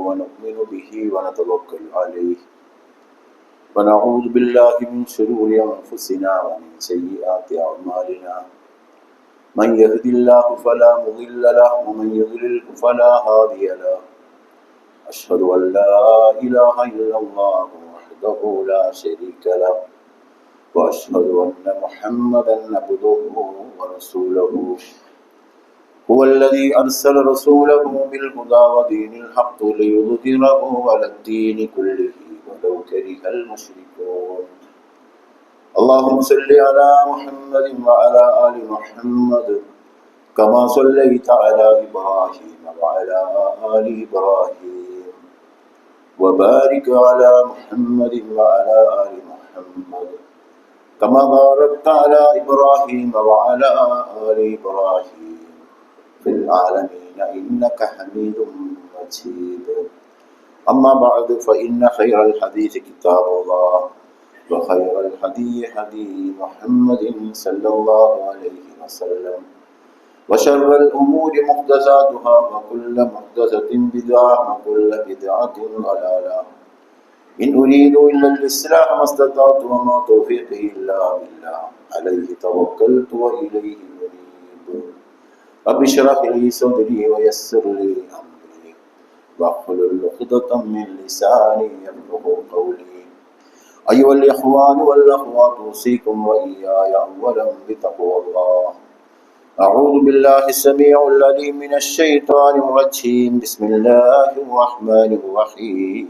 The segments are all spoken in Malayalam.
ونؤمن به ونتوكل عليه ونعوذ بالله من شرور أنفسنا ومن سيئات أعمالنا من يهد الله فلا مضل له ومن يضلل فلا هادي له أشهد أن لا إله إلا الله وحده لا شريك له وأشهد أن محمدا عبده ورسوله هو الذي أرسل رسوله بالهدى ودين الحق ليظهره على الدين كله ولو كره المشركون اللهم صل على محمد وعلى آل محمد كما صليت على إبراهيم وعلى آل إبراهيم وبارك على محمد وعلى آل محمد كما باركت على إبراهيم وعلى آل إبراهيم في العالمين إنك حميد مجيد أما بعد فإن خير الحديث كتاب الله وخير الهدي هدي محمد صلى الله عليه وسلم وشر الأمور محدثاتها وكل محدثة بدعة وكل بدعة ضلالة إن أريد إلا الإصلاح ما استطعت وما توفيقي إلا بالله عليه توكلت وإليه أنيب رب اشرح لي صدري ويسر لي أمري واحلل عقدة من لساني يفقهوا قولي أيها الإخوان والأخوات أوصيكم وإياي أولا بتقوى الله أعوذ بالله السميع العليم من الشيطان الرجيم بسم الله الرحمن الرحيم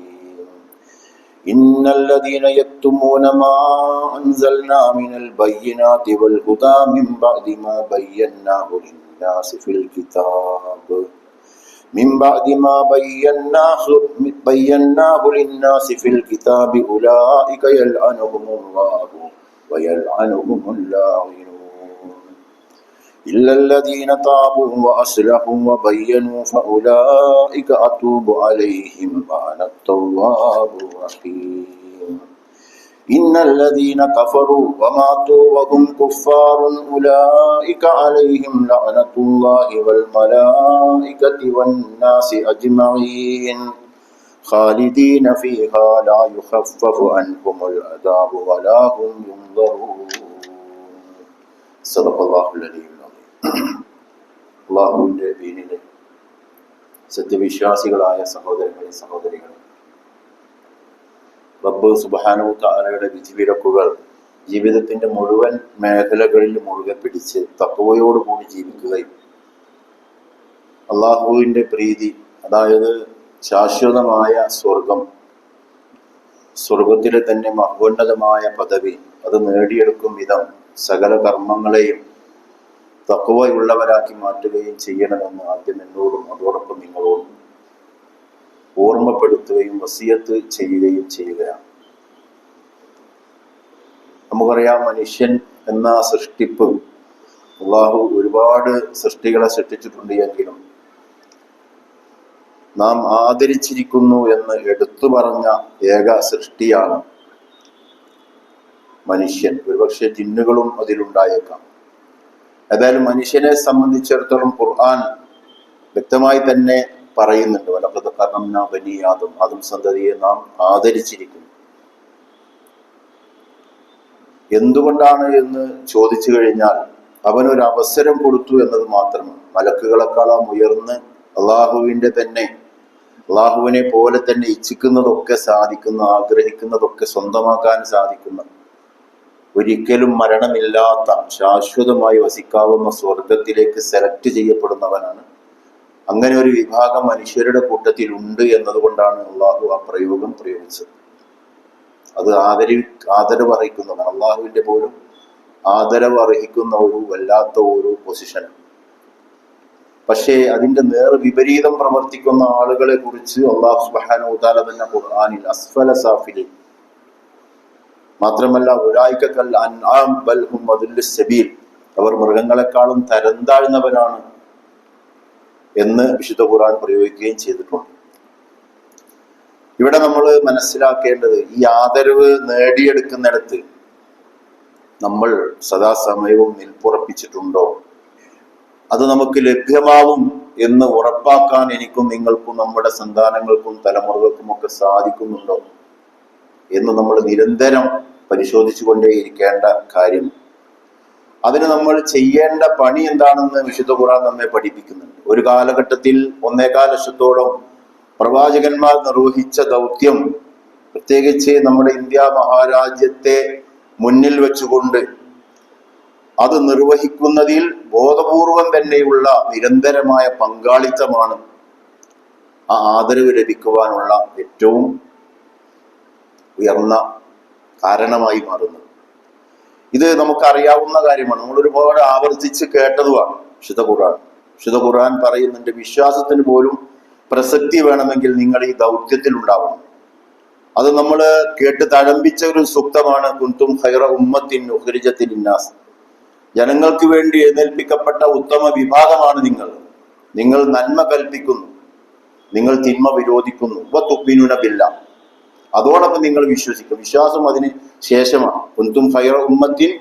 إن الذين يكتمون ما أنزلنا من البينات والهدى من بعد ما بيناه للناس في الكتاب للناس في الكتاب أولئك يلعنهم الله ويلعنهم اللاعنون إلا الذين تابوا وأصلحوا وبينوا فأولئك أتوب عليهم وأنا التواب الرحيم إن الذين كفروا وماتوا وهم كفار أولئك عليهم لعنة الله والملائكة والناس أجمعين خالدين فيها لا يخفف عنهم العذاب ولا هم ينظرون صدق الله العلي العظيم അള്ളാഹുവിൻ്റെ ദീനിലെ സത്യവിശ്വാസികളായ സഹോദരങ്ങളെ സഹോദരികളെ, റബ്ബ് സുബ്ഹാനഹു തആലയുടെ വിധിവിലക്കുകൾ ജീവിതത്തിന്റെ മുഴുവൻ മേഖലകളിൽ മുറുകെ പിടിച്ച് തഖ്വയോടുകൂടി ജീവിക്കുകയും അള്ളാഹുവിൻ്റെ പ്രീതി, അതായത് ശാശ്വതമായ സ്വർഗം, സ്വർഗത്തിലെ തന്നെ മഹോന്നതമായ പദവി, അത് നേടിയെടുക്കും വിധം സകല കർമ്മങ്ങളെയും തഖ്വയുള്ളവരാക്കി മാറ്റുകയും ചെയ്യണമെന്ന് ആദ്യം എന്നോടും അതോടൊപ്പം നിങ്ങളോടും ഓർമ്മപ്പെടുത്തുകയും വസിയത്ത് ചെയ്യുകയും ചെയ്യുകയാണ്. നമുക്കറിയാം, മനുഷ്യൻ എന്ന സൃഷ്ടിപ്പ് അല്ലാഹു ഒരുപാട് സൃഷ്ടികളെ സൃഷ്ടിച്ചിട്ടുണ്ട് എങ്കിലും നാം ആദരിച്ചിരിക്കുന്നു എന്ന് എടുത്തു പറഞ്ഞ ഏക സൃഷ്ടിയാണ് മനുഷ്യൻ. ഒരുപക്ഷെ ജിന്നുകളും അതിലുണ്ടായേക്കാം. ഏതായാലും മനുഷ്യനെ സംബന്ധിച്ചിടത്തോളം ഖുർആൻ വ്യക്തമായി തന്നെ പറയുന്നുണ്ട്, വലഖദ് കറംനാ ബനീ ആദം, ആദം സന്തതിയെ നാം ആദരിച്ചിരിക്കുന്നു. എന്തുകൊണ്ടാണ് എന്ന് ചോദിച്ചു കഴിഞ്ഞാൽ അവനൊരു അവസരം കൊടുത്തു എന്നത് മാത്രമാണ്. മലക്കുകളെക്കാളും ഉയർന്ന് അള്ളാഹുവിൻ്റെ തന്നെ, അള്ളാഹുവിനെ പോലെ തന്നെ ഇച്ഛിക്കുന്നതൊക്കെ സാധിക്കുന്ന, ആഗ്രഹിക്കുന്നതൊക്കെ സ്വന്തമാക്കാൻ സാധിക്കുന്ന, ഒരിക്കലും മരണമില്ലാത്ത ശാശ്വതമായി വസിക്കാവുന്ന സ്വർഗത്തിലേക്ക് സെലക്ട് ചെയ്യപ്പെടുന്നവനാണ്. അങ്ങനെ ഒരു വിഭാഗം മനുഷ്യരുടെ കൂട്ടത്തിൽ ഉണ്ട് എന്നതുകൊണ്ടാണ് അള്ളാഹു ആ പ്രയോഗം പ്രയോഗിച്ചത്. അത് ആദരവ് അർഹിക്കുന്നതാണ്. അള്ളാഹുവിൻ്റെ പോലും ആദരവ് അർഹിക്കുന്ന ഒരു വല്ലാത്ത ഒരു പൊസിഷൻ. പക്ഷേ അതിന്റെ നേർ വിപരീതം പ്രവർത്തിക്കുന്ന ആളുകളെ കുറിച്ച് അല്ലാഹു സുബ്ഹാനഹു വ തആല തന്നെ ഖുർആനിൽ അസ്ഫല സാഫിലിൻ, മാത്രമല്ല ഉലൈക കൽ അൻആം ബൽ ഹും അദുല്ലുസ് സബീൽ, അവർ മൃഗങ്ങളെക്കാളും തരം താഴ്ന്നവരാണ് എന്ന് വിശുദ്ധ ഖുർആൻ പ്രയോഗിക്കുകയും ചെയ്തിട്ടുണ്ട്. ഇവിടെ നമ്മൾ മനസ്സിലാക്കേണ്ടത്, ഈ ആദരവ് നേടിയെടുക്കുന്നിടത്ത് നമ്മൾ സദാസമയവും നിൽപ്പുറപ്പിച്ചിട്ടുണ്ടോ, അത് നമുക്ക് ലഭ്യമാവും എന്ന് ഉറപ്പാക്കാൻ എനിക്കും നിങ്ങൾക്കും നമ്മുടെ സന്താനങ്ങൾക്കും തലമുറകൾക്കും ഒക്കെ സാധിക്കുന്നുണ്ടോ എന്ന് നമ്മൾ നിരന്തരം പരിശോധിച്ചു കൊണ്ടേയിരിക്കേണ്ട കാര്യം. അതിന് നമ്മൾ ചെയ്യേണ്ട പണി എന്താണെന്ന് വിശുദ്ധ ഖുർആൻ നമ്മെ പഠിപ്പിക്കുന്നുണ്ട്. ഒരു കാലഘട്ടത്തിൽ 1.25 ലക്ഷത്തോളം പ്രവാചകന്മാർ നിർവഹിച്ച ദൗത്യം, പ്രത്യേകിച്ച് നമ്മുടെ ഇന്ത്യ മഹാരാജ്യത്തെ മുന്നിൽ വെച്ചുകൊണ്ട് അത് നിർവഹിക്കുന്നതിൽ ബോധപൂർവം തന്നെയുള്ള നിരന്തരമായ പങ്കാളിത്തമാണ് ആ ആദരവ് ലഭിക്കുവാനുള്ള ഏറ്റവും ഉയർന്ന കാരണമായി മാറുന്നത്. ഇത് നമുക്കറിയാവുന്ന കാര്യമാണ്, നമ്മൾ ഒരുപാട് ആവർത്തിച്ച് കേട്ടതുമാണ്. വിശുദ്ധ ഖുർആൻ പറയുന്നുണ്ട്, വിശ്വാസത്തിന് പോലും പ്രസക്തി വേണമെങ്കിൽ നിങ്ങൾ ഈ ദൗത്യത്തിൽ ഉണ്ടാവണം. അത് നമ്മൾ കേട്ട് തഴമ്പിച്ച ഒരു സൂക്തമാണ്. കുന്തും ഖൈറ ഉമ്മത്തിൻ ഉഖ്രിജത് ലിന്നാസ്, ജനങ്ങൾക്ക് വേണ്ടി എഴുന്നേൽപ്പിക്കപ്പെട്ട ഉത്തമ വിഭാഗമാണ് നിങ്ങൾ നന്മ കൽപ്പിക്കുന്നു, നിങ്ങൾ തിന്മ വിരോധിക്കുന്നു. വതുഅ്മിനൂന ബില്ലാഹ്, അതോടൊപ്പം നിങ്ങൾ വിശ്വസിക്കും. വിശ്വാസം അതിന് ശേഷമാണ്. കുന്തും ഖൈറ ഉമ്മത്തിൻ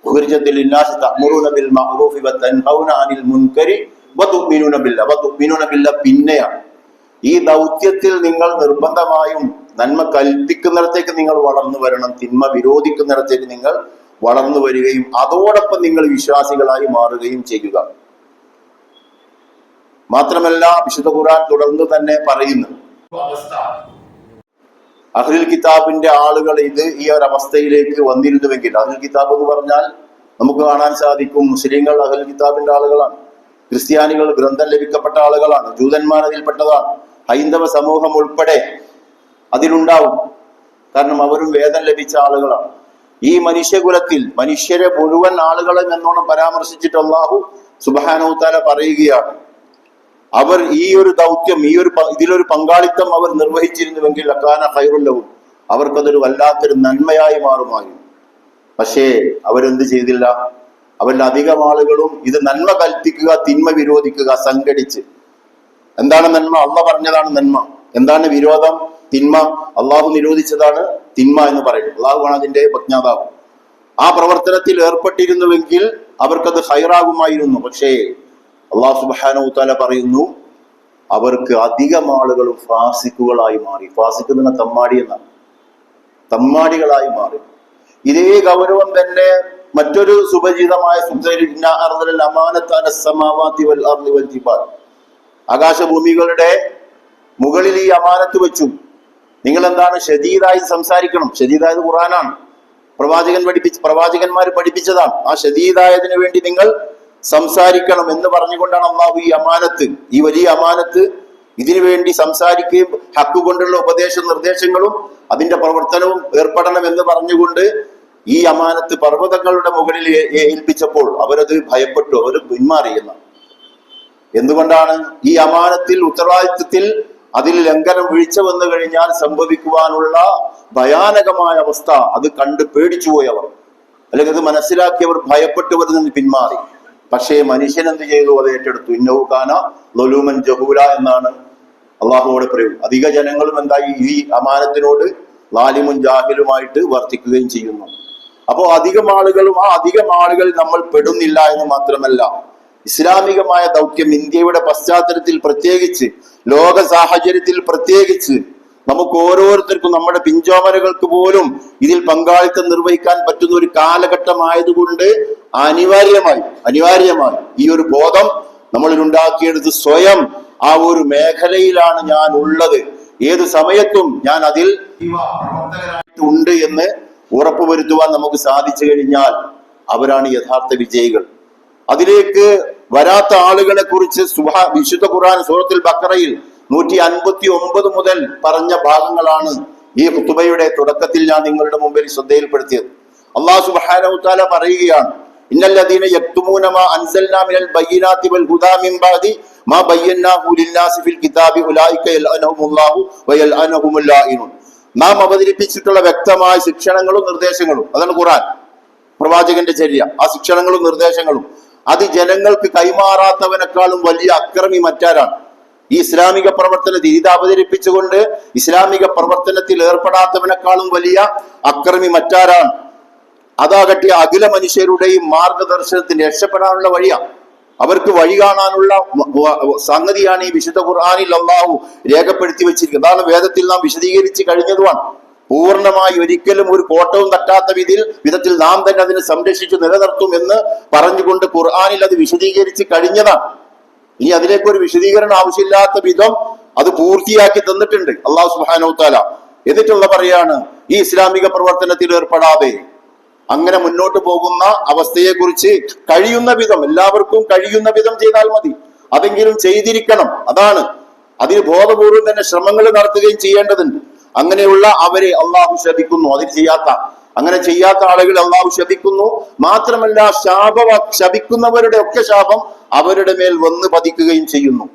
ഉഖ്രിജത് ലിന്നാസ് തഅ്മുറൂന ബിൽ മഅറൂഫി വതൻഹൗന അനിൽ മുൻകരി വതുഅ്മിനൂന ബില്ലാഹ്. വതുഅ്മിനൂന ബില്ലാഹ് പിന്നെയാണ്. ഈ ദൗത്യത്തിൽ നിങ്ങൾ നിർബന്ധമായും നന്മ കൽപ്പിക്കുന്നിടത്തേക്ക് നിങ്ങൾ വളർന്നു വരണം, തിന്മ വിരോധിക്കുന്നിടത്തേക്ക് നിങ്ങൾ വളർന്നു വരികയും അതോടൊപ്പം നിങ്ങൾ വിശ്വാസികളായി മാറുകയും ചെയ്യുക. മാത്രമല്ല വിശുദ്ധ ഖുർആൻ തുടർന്ന് തന്നെ പറയുന്നു, അഹ്ലുൽ കിതാബിന്റെ ആളുകൾ ഈ ഒരു അവസ്ഥയിലേക്ക് വന്നിരുന്നുവെങ്കിൽ, അഹ്ലുൽ കിതാബ് എന്ന് പറഞ്ഞാൽ നമുക്ക് കാണാൻ സാധിക്കും, മുസ്ലിങ്ങൾ അഹ്ലുൽ കിതാബിന്റെ ആളുകളാണ്, ക്രിസ്ത്യാനികൾ ഗ്രന്ഥം ലഭിക്കപ്പെട്ട ആളുകളാണ്, ജൂതന്മാർ അതിൽപ്പെട്ടതാണ്, ഹൈന്ദവ സമൂഹം ഉൾപ്പെടെ അതിലുണ്ടാവും. കാരണം അവരും വേദം ലഭിച്ച ആളുകളാണ്. ഈ മനുഷ്യകുലത്തിൽ മനുഷ്യരെ മുഴുവൻ ആളുകളെ എന്നോണം പരാമർശിച്ചിട്ട് അല്ലാഹു സുബ്ഹാനഹു തആല പറയുകയാണ്, അവർ ഈ ഒരു ദൗത്യം, ഇതിലൊരു പങ്കാളിത്തം അവർ നിർവഹിച്ചിരുന്നുവെങ്കിൽ അക്കാന ഖൈറുൽ ലഹും, അവർക്കതൊരു വല്ലാത്തൊരു നന്മയായി മാറുമായിരുന്നു. പക്ഷേ അവരെന്ത് ചെയ്തില്ല? അവരുടെ അധികം ആളുകളും ഇത് നന്മ കൽപ്പിക്കുക, തിന്മ വിരോധിക്കുക, സംഘടിച്ച്. എന്താണ് നന്മ? അള്ളാഹ് പറഞ്ഞതാണ് നന്മ. എന്താണ് വിരോധം? തിന്മ. അള്ളാഹു നിരോധിച്ചതാണ് തിന്മ എന്ന് പറയുന്നത്. അള്ളാഹുവാണ് അതിന്റെ ഉപജ്ഞാതാവ്. ആ പ്രവർത്തനത്തിൽ ഏർപ്പെട്ടിരുന്നുവെങ്കിൽ അവർക്കത് ഹൈറാകുമായിരുന്നു. പക്ഷേ അള്ളാഹു സുബ്ഹാനഹു തആല പറയുന്നു, അവർക്ക് അധികം ആളുകളും ഫാസിക്കുകളായി മാറി. ഫാസിക്ക് എന്ന തമ്മാടി എന്നാണ്, തമ്മാടികളായി മാറി. ഇതേ ഗൗരവം തന്നെ മറ്റൊരു സുപരിചിതമായ ആകാശഭൂമികളുടെ മുകളിൽ ഈ അമാനത്ത് വെച്ചു. നിങ്ങൾ എന്താണ് ഷദീദായി സംസാരിക്കണം. ഷദീദായത് ഖുർആനാണ്, പ്രവാചകന്മാർ പഠിപ്പിച്ചതാണ്. ആ ഷദീദായതിനു വേണ്ടി നിങ്ങൾ സംസാരിക്കണം എന്ന് പറഞ്ഞുകൊണ്ടാണ് അള്ളാഹു ഈ അമാനത്ത്, ഈ വലിയ അമാനത്ത്, ഇതിനു വേണ്ടി സംസാരിക്കുകയും ഹക്ക് കൊണ്ടുള്ള ഉപദേശ നിർദ്ദേശങ്ങളും അതിന്റെ പ്രവർത്തനവും ഏർപ്പെടണം എന്ന് പറഞ്ഞുകൊണ്ട് ഈ അമാനത്ത് പർവ്വതങ്ങളുടെ മുകളിൽ ഏൽപ്പിച്ചപ്പോൾ അവരത് ഭയപ്പെട്ടു, അവർ പിന്മാറിയെന്ന. എന്തുകൊണ്ടാണ്? ഈ അമാനത്തിൽ, ഉത്തരവാദിത്വത്തിൽ അതിൽ ലംഘനം, വീഴ്ച വന്നു കഴിഞ്ഞാൽ സംഭവിക്കുവാനുള്ള ഭയാനകമായ അവസ്ഥ അത് കണ്ട് പേടിച്ചുപോയി അവർ, അല്ലെങ്കിൽ അത് മനസ്സിലാക്കിയവർ ഭയപ്പെട്ടവർ നിന്ന് പിന്മാറി. പക്ഷേ മനുഷ്യൻ എന്ത് ചെയ്തു? അത് ഏറ്റെടുത്തു. ഇന്നഹു കാന ളലൂമൻ ജഹൂല എന്നാണ് അള്ളാഹുവോട് പറയും. അധിക ജനങ്ങളും എന്തായി? ഈ അമാനത്തിനോട് ലാലിമുൻ ജാഹിലുമായിട്ട് വർത്തിക്കുകയും ചെയ്യുന്നു. അപ്പോൾ അധികം ആളുകൾ നമ്മൾ പെടുന്നില്ല എന്ന് മാത്രമല്ല, ഇസ്ലാമികമായ ദൗത്യം ഇന്ത്യയുടെ പശ്ചാത്തലത്തിൽ പ്രത്യേകിച്ച്, ലോക സാഹചര്യത്തിൽ പ്രത്യേകിച്ച്, നമുക്ക് ഓരോരുത്തർക്കും, നമ്മുടെ പിഞ്ചോമനകൾക്ക് പോലും ഇതിൽ പങ്കാളിത്തം നിർവഹിക്കാൻ പറ്റുന്ന ഒരു കാലഘട്ടമായതുകൊണ്ട് അനിവാര്യമായി ഈ ഒരു ബോധം നമ്മളിൽ ഉണ്ടാക്കിയെടുത്ത് സ്വയം ആ ഒരു മേഖലയിലാണ് ഞാൻ ഉള്ളത്, ഏത് സമയത്തും ഞാൻ അതിൽ ഉണ്ട് എന്ന് ഉറപ്പുവരുത്തുവാൻ നമുക്ക് സാധിച്ചു കഴിഞ്ഞാൽ അവരാണ് യഥാർത്ഥ വിജയികൾ. അതിലേക്ക് വരാത്ത ആളുകളെ കുറിച്ച് വിശുദ്ധ ഖുർആൻ സൂറത്തുൽ ബഖറയിൽ 159 മുതൽ പറഞ്ഞ ഭാഗങ്ങളാണ് ഈ ഖുതുബയുടെ തുടക്കത്തിൽ ഞാൻ നിങ്ങളുടെ മുമ്പിൽ ശ്രദ്ധയിൽപ്പെടുത്തിയത്. അല്ലാഹു സുബ്ഹാനഹു തആല പറയുകയാണ്, ഇന്നല്ലദീന യക്തുമൂന മാ അൻസൽനാ മിനൽ ബയ്യിനാതി വൽ ഹുദാ മിൻ ബഅദി മാ ബയ്യനാഹു ലിന്നാസി ഫിൽ കിതാബി ഉലൈക യൽഅനഹുമുല്ലാഹു വയൽഅനഹുമുൽ ലായിനൂൻ. നാം അവതരിപ്പിച്ചിട്ടുള്ള വ്യക്തമായ ശിക്ഷണങ്ങളും നിർദ്ദേശങ്ങളും, അതാണ് ഖുർആൻ, പ്രവാചകന്റെ ചര്യ. ആ ശിക്ഷണങ്ങളും നിർദ്ദേശങ്ങളും അത് ജനങ്ങൾക്ക് കൈമാറാത്തവനേക്കാളും വലിയ അക്രമി മറ്റാരാണ്? ഈ ഇസ്ലാമിക പ്രവർത്തനത്തിൽ ഇത് അവതരിപ്പിച്ചുകൊണ്ട് ഇസ്ലാമിക പ്രവർത്തനത്തിൽ ഏർപ്പെടാത്തവനേക്കാളും വലിയ അക്രമി മറ്റാരാണ്? അതാകട്ടെ അഖില മനുഷ്യരുടെയും മാർഗദർശനത്തിന് രക്ഷപ്പെടാനുള്ള വഴിയാണ്. അവർക്ക് വഴി കാണാനുള്ള സംഗതിയാണ് ഈ വിശുദ്ധ ഖുർആനിൽ അള്ളാഹു രേഖപ്പെടുത്തി വെച്ചിരിക്കുന്നത്. അതാണ് വേദത്തിൽ നാം വിശദീകരിച്ച് കഴിഞ്ഞതുമാണ്. പൂർണ്ണമായി ഒരിക്കലും ഒരു കോട്ടവും തട്ടാത്ത വിധത്തിൽ നാം തന്നെ അതിനെ സംരക്ഷിച്ച് നിലനിർത്തും എന്ന് പറഞ്ഞുകൊണ്ട് ഖുർആനിൽ അത് വിശദീകരിച്ച് കഴിഞ്ഞതാണ്. ഇനി അതിലേക്ക് ഒരു വിശദീകരണം ആവശ്യമില്ലാത്ത വിധം അത് പൂർത്തിയാക്കി തന്നിട്ടുണ്ട് അള്ളാഹു സുബ്ഹാനഹു തആല. എന്നിട്ടുള്ള പറയാണ്, ഈ ഇസ്ലാമിക പ്രവർത്തനത്തിൽ ഏർപ്പെടാതെ അങ്ങനെ മുന്നോട്ട് പോകുന്ന അവസ്ഥയെക്കുറിച്ച് കഴിയുന്ന വിധം, എല്ലാവർക്കും കഴിയുന്ന വിധം ചെയ്താൽ മതി, അതെങ്കിലും ചെയ്തിരിക്കണം. അതാണ് അതിന് ബോധപൂർവം തന്നെ ശ്രമങ്ങൾ നടത്തുകയും ചെയ്യേണ്ടതുണ്ട്. അങ്ങനെയുള്ള അവരെ അള്ളാഹു ശപിക്കുന്നു. അങ്ങനെ ചെയ്യാത്ത ആളുകളെ അള്ളാഹു ശപിക്കുന്നു. മാത്രമല്ല ശപിക്കുന്നവരുടെ ഒക്കെ ശാപം അവരുടെ മേൽ വന്ന് പതിക്കുകയും ചെയ്യുന്നു.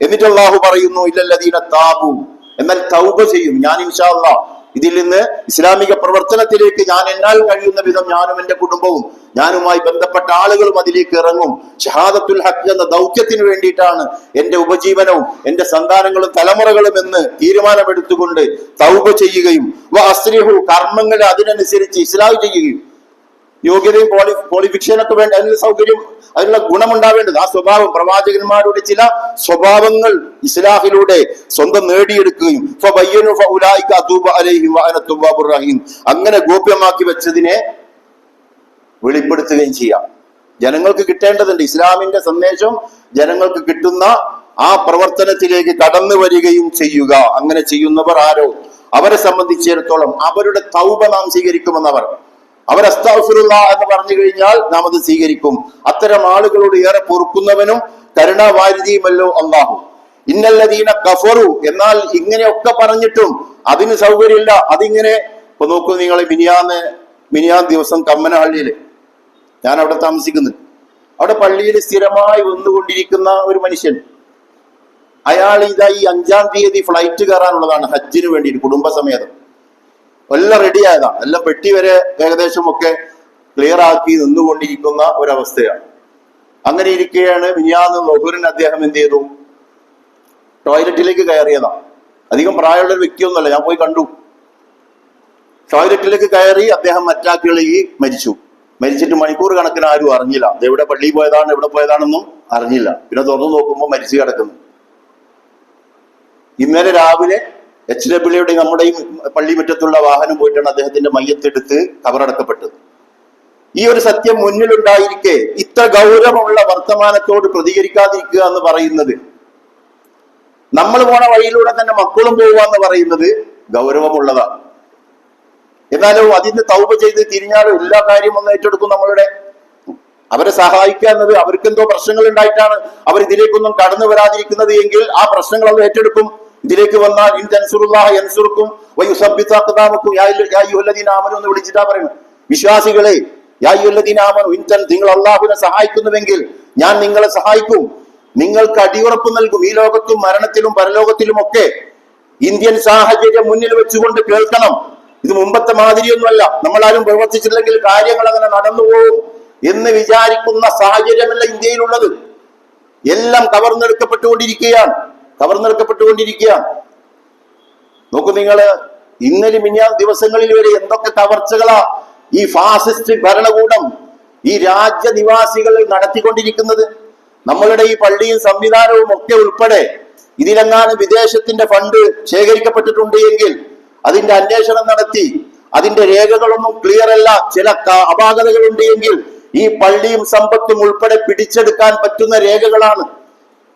എന്നിട്ട് അള്ളാഹു പറയുന്നു, ഇല്ലല്ലദീന താബു, എന്നാൽ തൗബ ചെയ്യും ഞാൻ ഇൻഷാ അല്ലാഹ്. ഇതിൽ നിന്ന് ഇസ്ലാമിക പ്രവർത്തനത്തിലേക്ക് ഞാൻ എന്നാൽ കഴിയുന്ന വിധം ഞാനും എന്റെ കുടുംബവും ഞാനുമായി ബന്ധപ്പെട്ട ആളുകളും അതിലേക്ക് ഇറങ്ങും. ഷഹാദത്തുൽ ഹഖ് എന്ന ദൗത്യത്തിന് വേണ്ടിയിട്ടാണ് എന്റെ ഉപജീവനവും എന്റെ സന്താനങ്ങളും തലമുറകളും എന്ന് തീരുമാനമെടുത്തുകൊണ്ട് തൗബ ചെയ്യുകയും അസ്ലിഹു, കർമ്മങ്ങളെ അതിനനുസരിച്ച് ഇസ്ലാഹ് ചെയ്യുകയും, യോഗ്യതയും ക്വാളിഫിക്കേഷനൊക്കെ വേണ്ട, അതിനുള്ള സൗകര്യം, അതിനുള്ള ഗുണമുണ്ടാവേണ്ടത്, ആ സ്വഭാവം, പ്രവാചകന്മാരുടെ ചില സ്വഭാവങ്ങൾ ഇസ്ലാഹിലൂടെ സ്വന്തം നേടിയെടുക്കുകയും അങ്ങനെ ഗോപ്യമാക്കി വെച്ചതിനെ വെളിപ്പെടുത്തുകയും ചെയ്യാം. ജനങ്ങൾക്ക് കിട്ടേണ്ടതുണ്ട്. ഇസ്ലാമിന്റെ സന്ദേശം ജനങ്ങൾക്ക് കിട്ടുന്ന ആ പ്രവർത്തനത്തിലേക്ക് കടന്നു വരികയും ചെയ്യുക. അങ്ങനെ ചെയ്യുന്നവർ ആരോ അവരെ സംബന്ധിച്ചിടത്തോളം അവരുടെ തൗബ നാം സ്വീകരിക്കുമെന്നവർ, അവർ അസ്തഗ്ഫിറുല്ലാഹ് എന്ന് പറഞ്ഞു കഴിഞ്ഞാൽ നാം അത് സ്വീകരിക്കും. അത്തരം ആളുകളോട് ഏറെ പൊറുക്കുന്നവനും കരുണാവാരിധിയുമല്ലോ അല്ലാഹു. ഇന്നല്ലദീന കഫറു, എന്നാൽ ഇങ്ങനെയൊക്കെ പറഞ്ഞിട്ടും അതിന് സൗകര്യമില്ല. അതിങ്ങനെ ഇപ്പൊ നോക്കൂ നിങ്ങൾ, മിനിയാൻ ദിവസം കമ്മനഹള്ളിയില് ഞാൻ അവിടെ താമസിക്കുന്നു. അവിടെ പള്ളിയിൽ സ്ഥിരമായി വന്നുകൊണ്ടിരിക്കുന്ന ഒരു മനുഷ്യൻ, അയാൾ ഇതാ ഈ 5-ാം തീയതി ഫ്ലൈറ്റ് കയറാനുള്ളതാണ് ഹജ്ജിന് വേണ്ടിയിട്ട് കുടുംബസമേതം. എല്ലാം റെഡിയായതാണ്, എല്ലാം പെട്ടി വരെ ഏകദേശം ഒക്കെ ക്ലിയർ ആക്കി നിന്നുകൊണ്ടിരിക്കുന്ന ഒരവസ്ഥയാണ്. അങ്ങനെ ഇരിക്കുകയാണ് മിനിയാന്ന് ളുഹറിന് അദ്ദേഹം എന്ത് ചെയ്തു, ടോയ്ലറ്റിലേക്ക് കയറിയതാണ്. അധികം പ്രായമുള്ള ഒരു വ്യക്തിയൊന്നുമല്ല, ഞാൻ പോയി കണ്ടു. ടോയ്ലറ്റിലേക്ക് കയറി അദ്ദേഹം അറ്റാക്കുകളിൽ മരിച്ചിട്ട് മണിക്കൂർ കണക്കിന് ആരും അറിഞ്ഞില്ല. അത് എവിടെ പള്ളിയിൽ പോയതാണ് എവിടെ പോയതാണെന്നും അറിഞ്ഞില്ല. പിന്നെ തുറന്നു നോക്കുമ്പോൾ മരിച്ചു കിടക്കുന്നു. ഇന്നലെ രാവിലെ HWയുടെ നമ്മുടെ ഈ പള്ളിമുറ്റത്തുള്ള വാഹനം പോയിട്ടാണ് അദ്ദേഹത്തിന്റെ മയ്യത്തെടുത്ത് കബറടക്കപ്പെട്ടത്. ഈ ഒരു സത്യം മുന്നിലുണ്ടായിരിക്കെ ഇത്ര ഗൗരവമുള്ള വർത്തമാനത്തോട് പ്രതികരിക്കാതിരിക്കുക എന്ന് പറയുന്നത്, നമ്മൾ പോണ വഴിയിലൂടെ തന്നെ മക്കളും പോവുക എന്ന് പറയുന്നത് ഗൗരവമുള്ളതാണ്. എന്നാലും അതിന് തൗബ ചെയ്ത് തിരിഞ്ഞാലും എല്ലാ കാര്യവും ഒന്ന് ഏറ്റെടുക്കും. അവരെ സഹായിക്കുക എന്നത്, അവർക്കെന്തോ പ്രശ്നങ്ങൾ ഉണ്ടായിട്ടാണ് അവർ ഇതിലേക്കൊന്നും കടന്നു വരാതിരിക്കുന്നത് എങ്കിൽ ആ പ്രശ്നങ്ങൾ അവർ ഏറ്റെടുക്കും. ഇതിലേക്ക് വന്നാൽ ഇൻ തൻസുറുല്ലാഹ യൻസുറുക്കും വയുസബ്ബിതു അഖ്ദാമക്കും യാ അയ്യുഹല്ലദീന ആമനു എന്ന് വിളിച്ചിട്ടാ പറയുന്നത്. വിശ്വാസികളെ, യാ അയ്യുഹല്ലദീന ആമനു, നിങ്ങൾ അല്ലാഹുവിനെ സഹായിക്കുന്നുവെങ്കിൽ ഞാൻ നിങ്ങളെ സഹായിക്കും, നിങ്ങൾക്ക് അടിയുറപ്പ് നൽകും. ഈ ലോകത്തും മരണത്തിലും പരലോകത്തിലും ഒക്കെ. ഇന്ത്യൻ സാഹചര്യം മുന്നിൽ വെച്ചുകൊണ്ട് കേൾക്കണം. ഇത് മുമ്പത്തെ മാതിരിയൊന്നുമല്ല. നമ്മളാരും പ്രവർത്തിച്ചില്ലെങ്കിൽ കാര്യങ്ങൾ അങ്ങനെ നടന്നുപോകും എന്ന് വിചാരിക്കുന്ന സാഹചര്യമല്ല ഇന്ത്യയിലുള്ളത്. എല്ലാം കവർന്നെടുക്കപ്പെട്ടുകൊണ്ടിരിക്കുകയാണ്. നോക്കൂ നിങ്ങള്, ഇന്നലെ മിനിഞ്ഞാന്ന് ദിവസങ്ങളിൽ വരെ എന്തൊക്കെ കവർച്ചകളാ ഈ ഫാസിസ്റ്റ് ഭരണകൂടം ഈ രാജ്യനിവാസികൾ നടത്തിക്കൊണ്ടിരിക്കുന്നത്. നമ്മളുടെ ഈ പള്ളിയും സംവിധാനവും ഒക്കെ ഉൾപ്പെടെ ഇതിലെങ്ങാനും വിദേശത്തിന്റെ ഫണ്ട് ശേഖരിക്കപ്പെട്ടിട്ടുണ്ട് എങ്കിൽ അതിന്റെ അന്വേഷണം നടത്തി അതിന്റെ രേഖകളൊന്നും ക്ലിയർ അല്ല, ചില അപാകതകളുണ്ട് എങ്കിൽ ഈ പള്ളിയും സമ്പത്തും ഉൾപ്പെടെ പിടിച്ചെടുക്കാൻ പറ്റുന്ന രേഖകളാണ്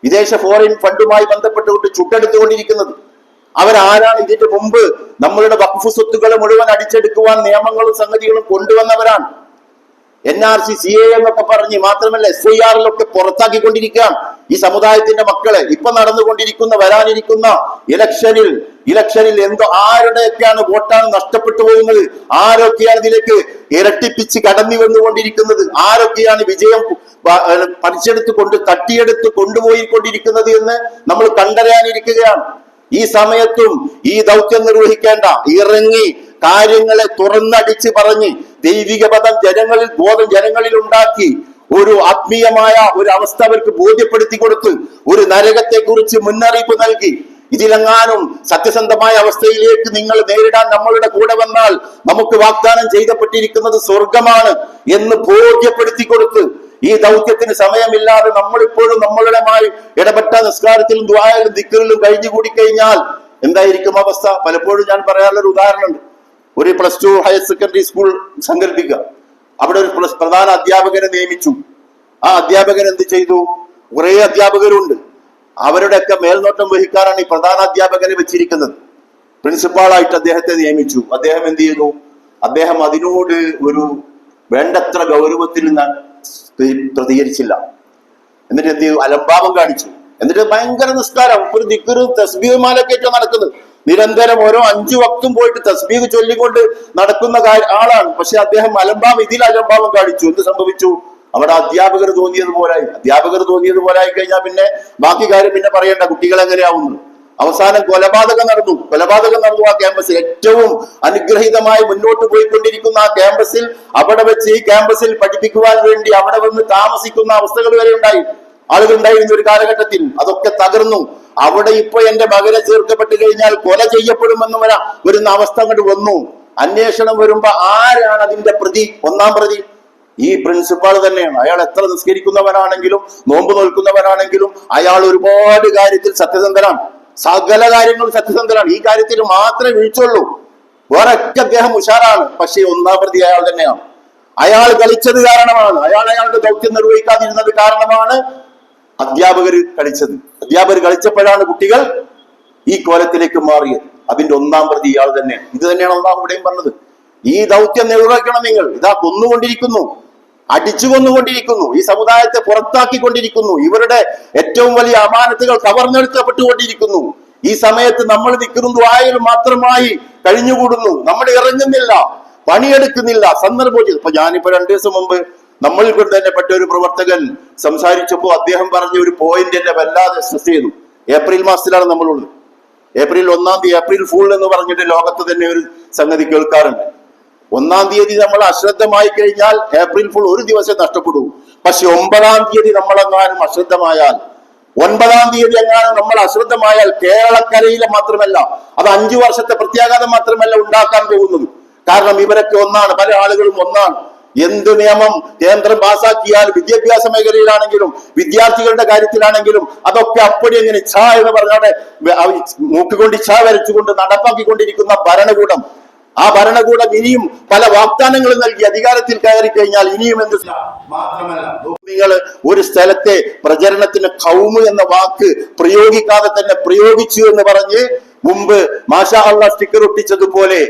വിദേശ ഫോറിൻ ഫണ്ടുമായി ബന്ധപ്പെട്ടുകൊണ്ട് ചുട്ടെടുത്തുകൊണ്ടിരിക്കുന്നത്. അവരാരാണ്? ഇതിന്റെ മുമ്പ് നമ്മളുടെ വഖഫ് സ്വത്തുക്കളെ മുഴുവൻ അടിച്ചെടുക്കുവാൻ നിയമങ്ങളും സംഗതികളും കൊണ്ടുവന്നവരാണ്. NRC, CA എന്നൊക്കെ പറഞ്ഞ്, മാത്രമല്ല SIR-ലൊക്കെ പുറത്താക്കിക്കൊണ്ടിരിക്കുകയാണ് ഈ സമുദായത്തിന്റെ മക്കളെ. ഇപ്പൊ വരാനിരിക്കുന്ന ഇലക്ഷനിൽ ആരുടെയൊക്കെയാണ് വോട്ടാണ് നഷ്ടപ്പെട്ടു പോകുന്നത്, ആരൊക്കെയാണ് ഇതിലേക്ക് ഇരട്ടിപ്പിച്ച് കടന്നു വന്നുകൊണ്ടിരിക്കുന്നത്, ആരൊക്കെയാണ് വിജയം തട്ടിയെടുത്ത് കൊണ്ടുപോയിക്കൊണ്ടിരിക്കുന്നത് എന്ന് നമ്മൾ കണ്ടറിയാനിരിക്കുകയാണ്. ഈ സമയത്തും ഈ ദൗത്യം നിർവഹിക്കേണ്ട ഇറങ്ങി കാര്യങ്ങളെ തുറന്നടിച്ച് പറഞ്ഞ് ദൈവിക ബോധം ജനങ്ങളിൽ ഉണ്ടാക്കി ഒരു ആത്മീയമായ ഒരു അവസ്ഥ അവർക്ക് ബോധ്യപ്പെടുത്തി കൊടുത്ത് ഒരു നരകത്തെ കുറിച്ച് മുന്നറിയിപ്പ് നൽകി ഇതിലെങ്ങാനും സത്യസന്ധമായ അവസ്ഥയിലേക്ക് നിങ്ങൾ നേരിടാൻ നമ്മളുടെ കൂടെ വന്നാൽ നമുക്ക് വാഗ്ദാനം ചെയ്യപ്പെട്ടിരിക്കുന്നത് സ്വർഗമാണ് എന്ന് ബോധ്യപ്പെടുത്തി കൊടുത്ത് ഈ ദൗത്യത്തിന് സമയമില്ലാതെ നമ്മളിപ്പോഴും നമ്മളുടെമായി ഇടപെട്ട നിസ്കാരത്തിലും ദുആയിലും ദിക്റിലും കഴിഞ്ഞുകൂടി കഴിഞ്ഞാൽ എന്തായിരിക്കും അവസ്ഥ? പലപ്പോഴും ഞാൻ പറയാനുള്ളൊരു ഉദാഹരണമുണ്ട്. ഒരു +2 ഹയർ സെക്കൻഡറി സ്കൂൾ സങ്കല്പിക്കുക. അവിടെ ഒരു പ്രധാന അധ്യാപകനെ നിയമിച്ചു. ആ അധ്യാപകൻ എന്ത് ചെയ്തു? കുറെ അധ്യാപകരുണ്ട്, അവരുടെയൊക്കെ മേൽനോട്ടം വഹിക്കാനാണ് ഈ പ്രധാന അധ്യാപകനെ വെച്ചിരിക്കുന്നത്. പ്രിൻസിപ്പാളായിട്ട് അദ്ദേഹത്തെ നിയമിച്ചു. അദ്ദേഹം എന്ത് ചെയ്തു? അദ്ദേഹം അതിനോട് ഒരു വേണ്ടത്ര ഗൗരവത്തിൽ പ്രതികരിച്ചില്ല. എന്നിട്ട് എന്ത് ചെയ്തു? അലംഭാവം കാണിച്ചു. എന്നിട്ട് ഭയങ്കര നിസ്കാരം, ഒരു ദിക്റും തസ്ബീഹുമാലൊക്കെ ആയിട്ട് നടക്കുന്നത്. നിരന്തരം ഓരോ 5 വക്തും പോയിട്ട് തസ്ബീഹ് ചൊല്ലിക്കൊണ്ട് നടക്കുന്ന ആളാണ്. പക്ഷെ അദ്ദേഹം ഇതിൽ അലംഭാവം കാണിച്ചു. എന്ത് സംഭവിച്ചു? അവിടെ അധ്യാപകർ തോന്നിയതുപോലെ ആയി കഴിഞ്ഞാൽ പിന്നെ ബാക്കി കാര്യം പിന്നെ പറയേണ്ട, കുട്ടികൾ എങ്ങനെയാവുന്നു. അവസാനം കൊലപാതകം നടന്നു ആ ക്യാമ്പസിൽ. ഏറ്റവും അനുഗ്രഹീതമായി മുന്നോട്ട് പോയിക്കൊണ്ടിരിക്കുന്ന ആ ക്യാമ്പസിൽ, അവിടെ വെച്ച് ഈ ക്യാമ്പസിൽ പഠിപ്പിക്കുവാൻ വേണ്ടി അവിടെ വന്ന് താമസിക്കുന്ന അവസ്ഥകൾ വരെ ആളുകൾ ഉണ്ടായിരുന്ന ഒരു കാലഘട്ടത്തിൽ. അതൊക്കെ തകർന്നു. അവിടെ ഇപ്പൊ എന്റെ മകനെ ചേർക്കപ്പെട്ട് കഴിഞ്ഞാൽ കൊല ചെയ്യപ്പെടുമെന്ന് വരുന്ന അവസ്ഥ അങ്ങോട്ട് വന്നു. അന്വേഷണം വരുമ്പോ ആരാണ് അതിന്റെ പ്രതി? ഒന്നാം പ്രതി ഈ പ്രിൻസിപ്പാൾ തന്നെയാണ്. അയാൾ എത്ര നിസ്കരിക്കുന്നവനാണെങ്കിലും നോമ്പ് നോൽക്കുന്നവനാണെങ്കിലും അയാൾ ഒരുപാട് കാര്യത്തിൽ സത്യസന്ധനാണ്. സകല കാര്യങ്ങളും സത്യസന്ധനാണ്. ഈ കാര്യത്തിൽ മാത്രമേ വീഴ്ചയുള്ളൂ. വേറൊക്കെ അദ്ദേഹം ഉഷാറാണ്. പക്ഷേ ഒന്നാം പ്രതി അയാൾ തന്നെയാണ്. അയാൾ കളിച്ചത് കാരണമാണ്, അയാളുടെ ദൗത്യം നിർവഹിക്കാതിരുന്നത് കാരണമാണ് അധ്യാപകർ കളിച്ചപ്പോഴാണ് കുട്ടികൾ ഈ കോലത്തിലേക്ക് മാറിയത്. അതിന്റെ ഒന്നാം പ്രതി ഇയാൾ തന്നെയാണ്. ഇത് തന്നെയാണ് അള്ളാഹു ഇവിടെയും പറഞ്ഞത്. ഈ ദൗത്യം നിർവഹിക്കണം നിങ്ങൾ. ഇതാ കൊന്നുകൊണ്ടിരിക്കുന്നു, അടിച്ചു കൊന്നുകൊണ്ടിരിക്കുന്നു, ഈ സമുദായത്തെ പുറത്താക്കിക്കൊണ്ടിരിക്കുന്നു, ഇവരുടെ ഏറ്റവും വലിയ അമാനത്തുകൾ കവർന്നെടുക്കപ്പെട്ടുകൊണ്ടിരിക്കുന്നു. ഈ സമയത്ത് നമ്മൾ ദിക്റും ദുആയിലും മാത്രമായി കഴിഞ്ഞുകൂടുന്നു. നമ്മൾ ഇറങ്ങുന്നില്ല, പണിയെടുക്കുന്നില്ല. സന്ദർഭോചിതം. ഇപ്പൊ ഞാനിപ്പോ 2 ദിവസം മുമ്പ് നമ്മളിൽ കൊണ്ട് തന്നെ പെട്ട ഒരു പ്രവർത്തകൻ സംസാരിച്ചപ്പോ അദ്ദേഹം പറഞ്ഞ ഒരു പോയിന്റ് എന്നെ വല്ലാതെ സ്ട്രെസ് ചെയ്തു. ഏപ്രിൽ മാസത്തിലാണ് നമ്മളുള്ളത്. ഏപ്രിൽ 1-ാം തീയതി ഏപ്രിൽ ഫൂൾ എന്ന് പറഞ്ഞിട്ട് ലോകത്ത് തന്നെ ഒരു സംഗതി കേൾക്കാറുണ്ട്. 1-ാം തീയതി നമ്മൾ അശ്രദ്ധമായി കഴിഞ്ഞാൽ ഏപ്രിൽ ഫുൾ ഒരു ദിവസം നഷ്ടപ്പെടൂ. പക്ഷെ 9-ാം തീയതി നമ്മളെങ്ങാനും അശ്രദ്ധമായാൽ, 9-ാം തീയതി എങ്ങാനും നമ്മൾ അശ്രദ്ധമായാൽ കേരളക്കരയിലെ മാത്രമല്ല, അത് 5 വർഷത്തെ പ്രത്യാഘാതം മാത്രമല്ല ഉണ്ടാക്കാൻ പോകുന്നത്. കാരണം ഇവരൊക്കെ ഒന്നാണ്, പല ആളുകളും ഒന്നാണ്. എന്ത് നിയമം കേന്ദ്രം പാസാക്കിയാൽ വിദ്യാഭ്യാസ മേഖലയിലാണെങ്കിലും വിദ്യാർത്ഥികളുടെ കാര്യത്തിലാണെങ്കിലും അതൊക്കെ അപ്പടി എങ്ങനെ എന്ന് പറഞ്ഞാൽ മൂക്കുകൊണ്ട് വരച്ചുകൊണ്ട് നടപ്പാക്കിക്കൊണ്ടിരിക്കുന്ന ഭരണകൂടം, ആ ഭരണകൂടം ഇനിയും പല വാഗ്ദാനങ്ങളും നൽകി അധികാരത്തിൽ കയറി കഴിഞ്ഞാൽ ഇനിയും എന്ത് മാത്രമല്ല, നിങ്ങൾ ഒരു സ്ഥലത്തെ പ്രചരണത്തിന് ഖൗമ് എന്ന വാക്ക് പ്രയോഗിക്കാതെ തന്നെ പ്രയോഗിച്ചു എന്ന് പറഞ്ഞ് മുമ്പ് മാഷാ അല്ലാഹ് സ്റ്റിക്കർ ഒട്ടിച്ചതുപോലെ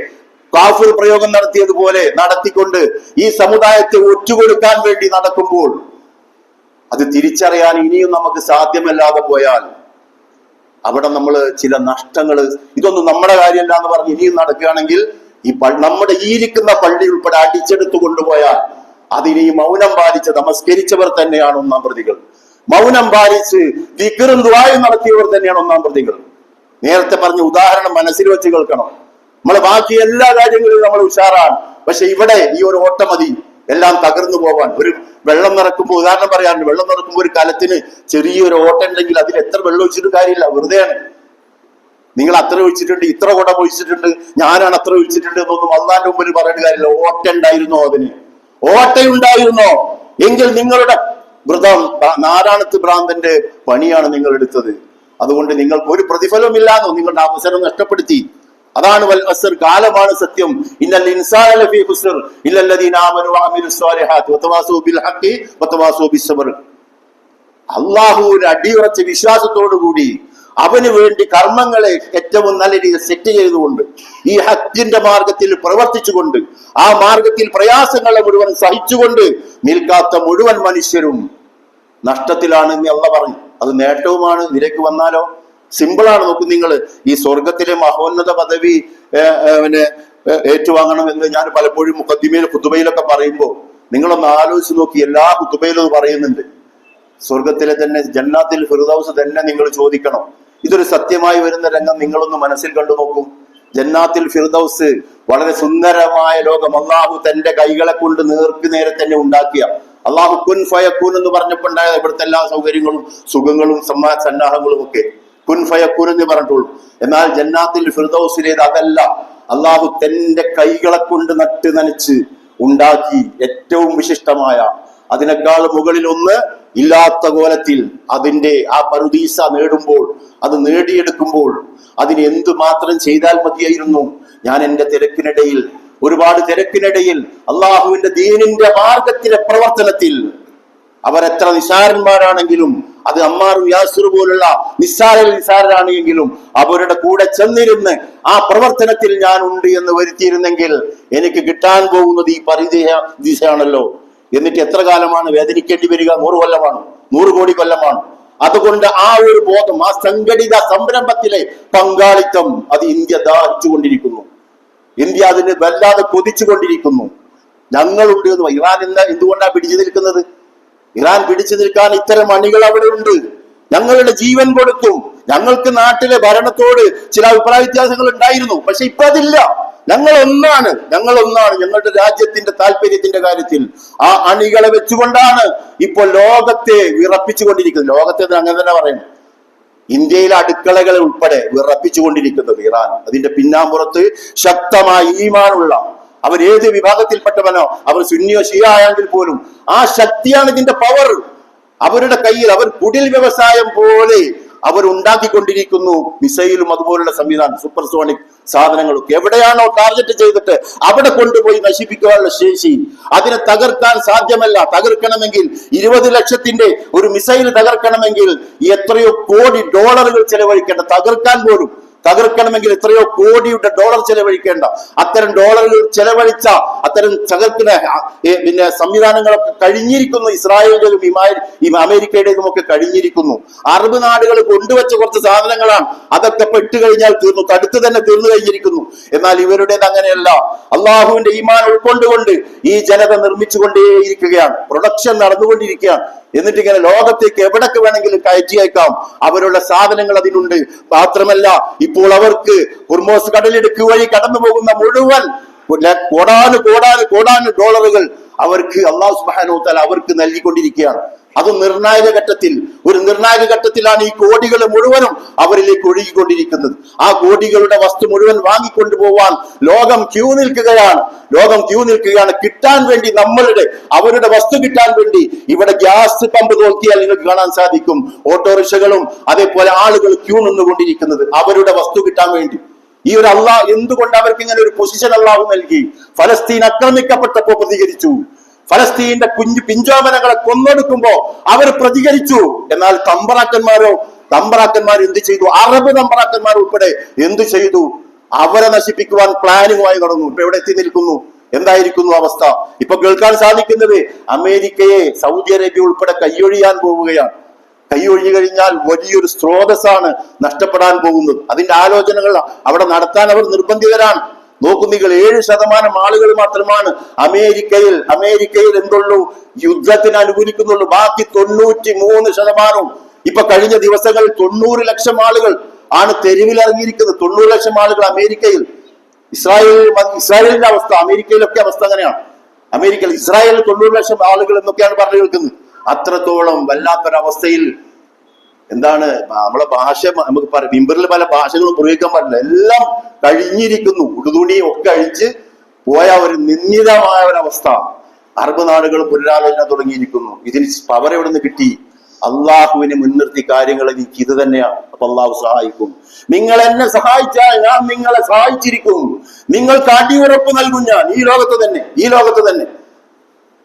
കാഫിർ പ്രയോഗം നടത്തിയതുപോലെ നടത്തിക്കൊണ്ട് ഈ സമുദായത്തെ ഒറ്റുകൊടുക്കാൻ വേണ്ടി നടക്കുമ്പോൾ അത് തിരിച്ചറിയാൻ ഇനിയും നമുക്ക് സാധ്യമല്ലാതെ പോയാൽ അവിടെ നമ്മൾ ചില നഷ്ടങ്ങൾ, ഇതൊന്നും നമ്മുടെ കാര്യമല്ല എന്ന് പറഞ്ഞ് ഇനിയും നടക്കുകയാണെങ്കിൽ ഈ നമ്മുടെ ഈ ഇരിക്കുന്ന പള്ളി ഉൾപ്പെടെ അടിച്ചെടുത്തു കൊണ്ടുപോയാൽ അതിനി മൗനം പാലിച്ച് നമസ്കരിച്ചവർ തന്നെയാണ് ഒന്നാം പ്രതികൾ. മൗനം പാലിച്ച് ദിക്റും ദുആയും നടത്തിയവർ തന്നെയാണ് ഒന്നാം പ്രതികൾ. നേരത്തെ പറഞ്ഞ ഉദാഹരണം മനസ്സിൽ വെച്ച് കേൾക്കണം. നമ്മൾ ബാക്കി എല്ലാ കാര്യങ്ങളിലും നമ്മൾ ഉഷാറാണ്. പക്ഷെ ഇവിടെ ഈ ഒരു ഓട്ടം മതി എല്ലാം തകർന്നു പോവാൻ. ഒരു വെള്ളം നിറക്കുമ്പോൾ, ഉദാഹരണം പറയാറുണ്ട്, വെള്ളം നിറക്കുമ്പോൾ ഒരു കലത്തിന് ചെറിയൊരു ഓട്ടം ഉണ്ടെങ്കിൽ അതിൽ എത്ര വെള്ളം ഒഴിച്ചിട്ട് കാര്യമില്ല, വെറുതെയാണ്. നിങ്ങൾ അത്ര ഒഴിച്ചിട്ടുണ്ട്, ഇത്ര കുടം ഒഴിച്ചിട്ടുണ്ട്, ഞാനാണ് അത്ര ഒഴിച്ചിട്ടുണ്ട് എന്നൊന്നും അള്ളാന്റെ മുമ്പിൽ പറയേണ്ട കാര്യമില്ല. ഓട്ട ഉണ്ടായിരുന്നോ? അതിന് ഓട്ടയുണ്ടായിരുന്നോ എങ്കിൽ നിങ്ങളുടെ നാരായണത്ത് ഭ്രാന്തന്റെ പണിയാണ് നിങ്ങൾ എടുത്തത്. അതുകൊണ്ട് നിങ്ങൾക്ക് ഒരു പ്രതിഫലവും ഇല്ലാന്നോ നിങ്ങളുടെ അവസരം നഷ്ടപ്പെടുത്തി. അതാണ് വൽ അസ്ർ, കാലമാണ് സത്യം. ഇന്നൽ ഇൻസാന ലഫീ ഖുസ്ർ ഇല്ലല്ലദീന ആമനു വഅമിലുസ് സ്വാലിഹാത്ത് വതവാസൂ ബിൽ ഹഖി വതവാസൂ ബിസ്സബ്ർ. അല്ലാഹുവിന്റെ അടിയുറച്ച വിശ്വാസത്തോടു കൂടി അവന് വേണ്ടി കർമ്മങ്ങളെ ഏറ്റവും നല്ല രീതിയിൽ സെറ്റ് ചെയ്തുകൊണ്ട് ഈ ഹജ്ജിന്റെ മാർഗത്തിൽ പ്രവർത്തിച്ചുകൊണ്ട് ആ മാർഗത്തിൽ പ്രയാസങ്ങളെ മുഴുവൻ സഹിച്ചുകൊണ്ട് നിൽക്കാത്ത മുഴുവൻ മനുഷ്യരും നഷ്ടത്തിലാണ് എന്ന് അള്ളാഹ് പറഞ്ഞു. അത് നേട്ടവുമാണ്. നിരക്ക് വന്നാലോ സിമ്പിളാണ്. നോക്കും നിങ്ങൾ, ഈ സ്വർഗത്തിലെ മഹോന്നത പദവി ഏറ്റുവാങ്ങണം എന്ന് ഞാൻ പലപ്പോഴും മുഖദ്ദിമയിലും ഖുതുബയിലൊക്കെ പറയുമ്പോൾ നിങ്ങളൊന്ന് ആലോചിച്ച് നോക്കി. എല്ലാ ഖുതുബയിലും പറയുന്നുണ്ട് സ്വർഗത്തിലെ തന്നെ ജന്നാത്തിൽ ഫിർദൗസ് തന്നെ നിങ്ങൾ ചോദിക്കണം. ഇതൊരു സത്യമായി വരുന്ന രംഗം നിങ്ങളൊന്ന് മനസ്സിൽ കണ്ടു നോക്കും. ജന്നാത്തിൽ ഫിർദൗസ് വളരെ സുന്ദരമായ ലോകം അള്ളാഹു തന്റെ കൈകളെ കൊണ്ട് നേർക്ക് നേരെ തന്നെ ഉണ്ടാക്കിയ, അള്ളാഹു കുൻ ഫയക്കൂൻ എന്ന് പറഞ്ഞപ്പോൾ ഉണ്ടായ ഇവിടുത്തെ എല്ലാ സൗകര്യങ്ങളും സുഖങ്ങളും സന്നാഹങ്ങളും ഒക്കെ കുൻ ഫയക്കൂൻ എന്ന് പറഞ്ഞിട്ടുള്ളൂ. എന്നാൽ ജന്നാത്തിൽ ഫിർദൗസിലേത് അതല്ല. അള്ളാഹു തന്റെ കൈകളെ കൊണ്ട് നട്ട് നനച്ച് ഉണ്ടാക്കി ഏറ്റവും വിശിഷ്ടമായ അതിനേക്കാൾ മുകളിൽ ഒന്ന് ഇല്ലാത്ത കോലത്തിൽ അതിന്റെ ആ പറുദീസ നേടുമ്പോൾ, അത് നേടിയെടുക്കുമ്പോൾ അതിന് എന്തുമാത്രം ചെയ്താൽ മതിയായിരുന്നു. ഞാൻ എന്റെ തിരക്കിനിടയിൽ, ഒരുപാട് തിരക്കിനിടയിൽ അള്ളാഹുവിന്റെ ദീനിന്റെ മാർഗത്തിലെ പ്രവർത്തനത്തിൽ അവരെത്ര നിസാരന്മാരാണെങ്കിലും, അത് അമ്മാറും യാസുർ പോലുള്ള നിസാരരാണെങ്കിലും അവരുടെ കൂടെ ചെന്നിരുന്ന് ആ പ്രവർത്തനത്തിൽ ഞാൻ ഉണ്ട് എന്ന് വരുത്തിയിരുന്നെങ്കിൽ എനിക്ക് കിട്ടാൻ പോകുന്നത് ഈ ദിശയാണല്ലോ. എന്നിട്ട് എത്ര കാലമാണ് വേദനിക്കേണ്ടി വരിക? 100 കൊല്ലമാണ്, 100 കോടി കൊല്ലമാണ്. അതുകൊണ്ട് ആ ഒരു ബോധം, ആ സംഘടിത സംരംഭത്തിലെ പങ്കാളിത്തം അത് ഇന്ത്യ ദാഹിച്ചുകൊണ്ടിരിക്കുന്നു. ഇന്ത്യ അതിന് വല്ലാതെ കൊതിച്ചുകൊണ്ടിരിക്കുന്നു. ഞങ്ങളുണ്ട് എന്ന്. ഇറാൻ എന്തുകൊണ്ടാണ് പിടിച്ചു നിൽക്കുന്നത്? ഇറാൻ പിടിച്ചു നിൽക്കാൻ ഇത്തരം അണികൾ അവിടെ ഉണ്ട്. ഞങ്ങളുടെ ജീവൻ കൊടുക്കും. ഞങ്ങൾക്ക് നാട്ടിലെ ഭരണത്തോട് ചില അഭിപ്രായ വ്യത്യാസങ്ങൾ ഉണ്ടായിരുന്നു, പക്ഷെ ഇപ്പൊ അതില്ല. ഞങ്ങൾ ഒന്നാണ് ഞങ്ങളുടെ രാജ്യത്തിന്റെ താല്പര്യത്തിന്റെ കാര്യത്തിൽ. ആ അണികളെ വെച്ചുകൊണ്ടാണ് ഇപ്പോൾ ലോകത്തെ വിറപ്പിച്ചുകൊണ്ടിരിക്കുന്നത്. ലോകത്തെ അങ്ങനെ തന്നെ പറയണം. ഇന്ത്യയിലെ അടുക്കളകളെ ഉൾപ്പെടെ വിറപ്പിച്ചുകൊണ്ടിരിക്കുന്നത് ഇറാൻ. അതിന്റെ പിന്നാമ്പുറത്ത് ശക്തമായ ഈമാനുള്ള, അവരേത് വിഭാഗത്തിൽപ്പെട്ടവനോ, അവർ സുന്നിയോ ഷിയ ആയെങ്കിൽ പോലും ആ ശക്തിയാണ് ഇതിന്റെ പവർ അവരുടെ കയ്യിൽ. അവർ കുടിൽ വ്യവസായം പോലെ അവർ ഉണ്ടാക്കിക്കൊണ്ടിരിക്കുന്നു മിസൈലും അതുപോലുള്ള സംവിധാനം, സൂപ്പർസോണിക് സാധനങ്ങളൊക്കെ. എവിടെയാണോ ടാർഗറ്റ് ചെയ്തിട്ട് അവിടെ കൊണ്ടുപോയി നശിപ്പിക്കാനുള്ള ശേഷി, അതിനെ തകർക്കാൻ സാധ്യമല്ല. തകർക്കണമെങ്കിൽ 20 ലക്ഷത്തിന്റെ ഒരു മിസൈൽ തകർക്കണമെങ്കിൽ എത്രയോ കോടി ഡോളറുകൾ ചെലവഴിക്കേണ്ട. തകർക്കണമെങ്കിൽ എത്രയോ കോടിയുടെ ഡോളർ ചെലവഴിക്കേണ്ട. അത്തരം ഡോളറുകൾ ചെലവഴിച്ച അത്തരം തകർക്കുന്ന സംവിധാനങ്ങളൊക്കെ കഴിഞ്ഞിരിക്കുന്നു. ഇസ്രായേലിന്റെയും അമേരിക്കയുടേതും ഒക്കെ കഴിഞ്ഞിരിക്കുന്നു. അറബ് നാടുകൾ കൊണ്ടുവച്ച കുറച്ച് സാധനങ്ങളാണ്. അതൊക്കെ പെട്ട് കഴിഞ്ഞാൽ തീർന്നു, തടുത്ത് തന്നെ തീർന്നു കഴിഞ്ഞിരിക്കുന്നു. എന്നാൽ ഇവരുടേത് അങ്ങനെയല്ല. അള്ളാഹുവിന്റെ ഈമാൻ ഉൾക്കൊണ്ടുകൊണ്ട് ഈ ജനത നിർമ്മിച്ചുകൊണ്ടേയിരിക്കുകയാണ്. പ്രൊഡക്ഷൻ നടന്നുകൊണ്ടിരിക്കുകയാണ്. എന്നിട്ട് ഇങ്ങനെ ലോകത്തേക്ക് എവിടൊക്കെ വേണമെങ്കിലും കയറ്റി അയക്കാം. അവരുടെ സാധനങ്ങൾ അതിനുണ്ട്. മാത്രമല്ല, ഇപ്പോൾ അവർക്ക് ഹോർമൂസ് കടലിടുക്ക് വഴി കടന്നു പോകുന്ന മുഴുവൻ കോടാനു ഡോളറുകൾ അവർക്ക് അല്ലാഹു സുബ്ഹാനഹു വ തആല അവർക്ക് നൽകിക്കൊണ്ടിരിക്കുകയാണ്. അത് ഒരു നിർണായക ഘട്ടത്തിലാണ് ഈ കോടികൾ മുഴുവനും അവരിലേക്ക് ഒഴുകിക്കൊണ്ടിരിക്കുന്നത്. ആ കോടികളുടെ വസ്തു മുഴുവൻ വാങ്ങിക്കൊണ്ടുപോവാൻ ലോകം ക്യൂ നിൽക്കുകയാണ്. കിട്ടാൻ വേണ്ടി അവരുടെ വസ്തു കിട്ടാൻ വേണ്ടി ഇവിടെ ഗ്യാസ് പമ്പ് നോക്കിയാൽ നിങ്ങൾക്ക് കാണാൻ സാധിക്കും. ഓട്ടോറിക്ഷകളും അതേപോലെ ആളുകൾ ക്യൂ നിന്നുകൊണ്ടിരിക്കുന്നത് അവരുടെ വസ്തു കിട്ടാൻ വേണ്ടി. ഈ ഒരു എന്തുകൊണ്ട് അവർക്ക് ഇങ്ങനെ ഒരു പൊസിഷൻ അല്ലാഹു നൽകി? ഫലസ്തീൻ ആക്രമിക്കപ്പെട്ടപ്പോ പ്രതികരിച്ചു. ഫലസ്തീന്റെ പിഞ്ചോമനകളെ കൊന്നൊടുക്കുമ്പോ അവർ പ്രതികരിച്ചു. എന്നാൽ തമ്പറാക്കന്മാർ എന്ത് ചെയ്തു? അറബ് തമ്പറാക്കന്മാർ ഉൾപ്പെടെ എന്ത് ചെയ്തു? അവരെ നശിപ്പിക്കുവാൻ പ്ലാനിങ്ങുമായി നടന്നു. ഇപ്പൊ എവിടെ എത്തി നിൽക്കുന്നു? എന്തായിരിക്കുന്നു അവസ്ഥ? ഇപ്പൊ കേൾക്കാൻ സാധിക്കുന്നത് അമേരിക്കയെ സൗദി അറേബ്യ ഉൾപ്പെടെ കൈയൊഴിയാൻ പോവുകയാണ്. കൈയൊഴിഞ്ഞു കഴിഞ്ഞാൽ വലിയൊരു സ്രോതസ്സാണ് നഷ്ടപ്പെടാൻ പോകുന്നത്. അതിന്റെ ആലോചനകൾ അവിടെ നടത്താൻ അവർ നിർബന്ധിതരാണ്. നോക്കൂ നിങ്ങൾ, 7% ആളുകൾ മാത്രമാണ് അമേരിക്കയിൽ എന്തുള്ളൂ? യുദ്ധത്തിന് അനുകൂലിക്കുന്നുള്ളൂ. ബാക്കി 93% ഇപ്പൊ കഴിഞ്ഞ ദിവസങ്ങളിൽ 90 ലക്ഷം ആളുകൾ ആണ് തെരുവിലിറങ്ങിയിരിക്കുന്നത്. 90 ലക്ഷം ആളുകൾ അമേരിക്കയിൽ. ഇസ്രായേലിന്റെ അവസ്ഥ, അമേരിക്കയിലൊക്കെ അവസ്ഥ അങ്ങനെയാണ്. ഇസ്രായേലിൽ 90 ലക്ഷം ആളുകൾ എന്നൊക്കെയാണ് പറഞ്ഞു കേൾക്കുന്നത്. അത്രത്തോളം വല്ലാത്തൊരവസ്ഥയിൽ എന്താണ് നമ്മളെ ഭാഷ, നമുക്ക് പറയാം, മിമ്പറിൽ പല ഭാഷകളും പ്രയോഗിക്കാൻ പാടില്ല. എല്ലാം കഴിഞ്ഞിരിക്കുന്നു. ഉടുതുണി ഒക്കെ അഴിച്ച് പോയ ഒരു നിന്ദിതമായ ഒരവസ്ഥ. അറബ് നാടുകൾ പുനരാലോചന തുടങ്ങിയിരിക്കുന്നു. ഇതിന് പവർ എവിടെ നിന്ന് കിട്ടി? അള്ളാഹുവിനെ മുൻനിർത്തി കാര്യങ്ങൾ എനിക്ക് ഇത് തന്നെയാണ്. അപ്പൊ അള്ളാഹു സഹായിക്കും. നിങ്ങൾ എന്നെ സഹായിച്ചാൽ ഞാൻ നിങ്ങളെ സഹായിച്ചിരിക്കും. നിങ്ങൾക്ക് അടിയുറപ്പ് നൽകും ഞാൻ ഈ ലോകത്ത് തന്നെ.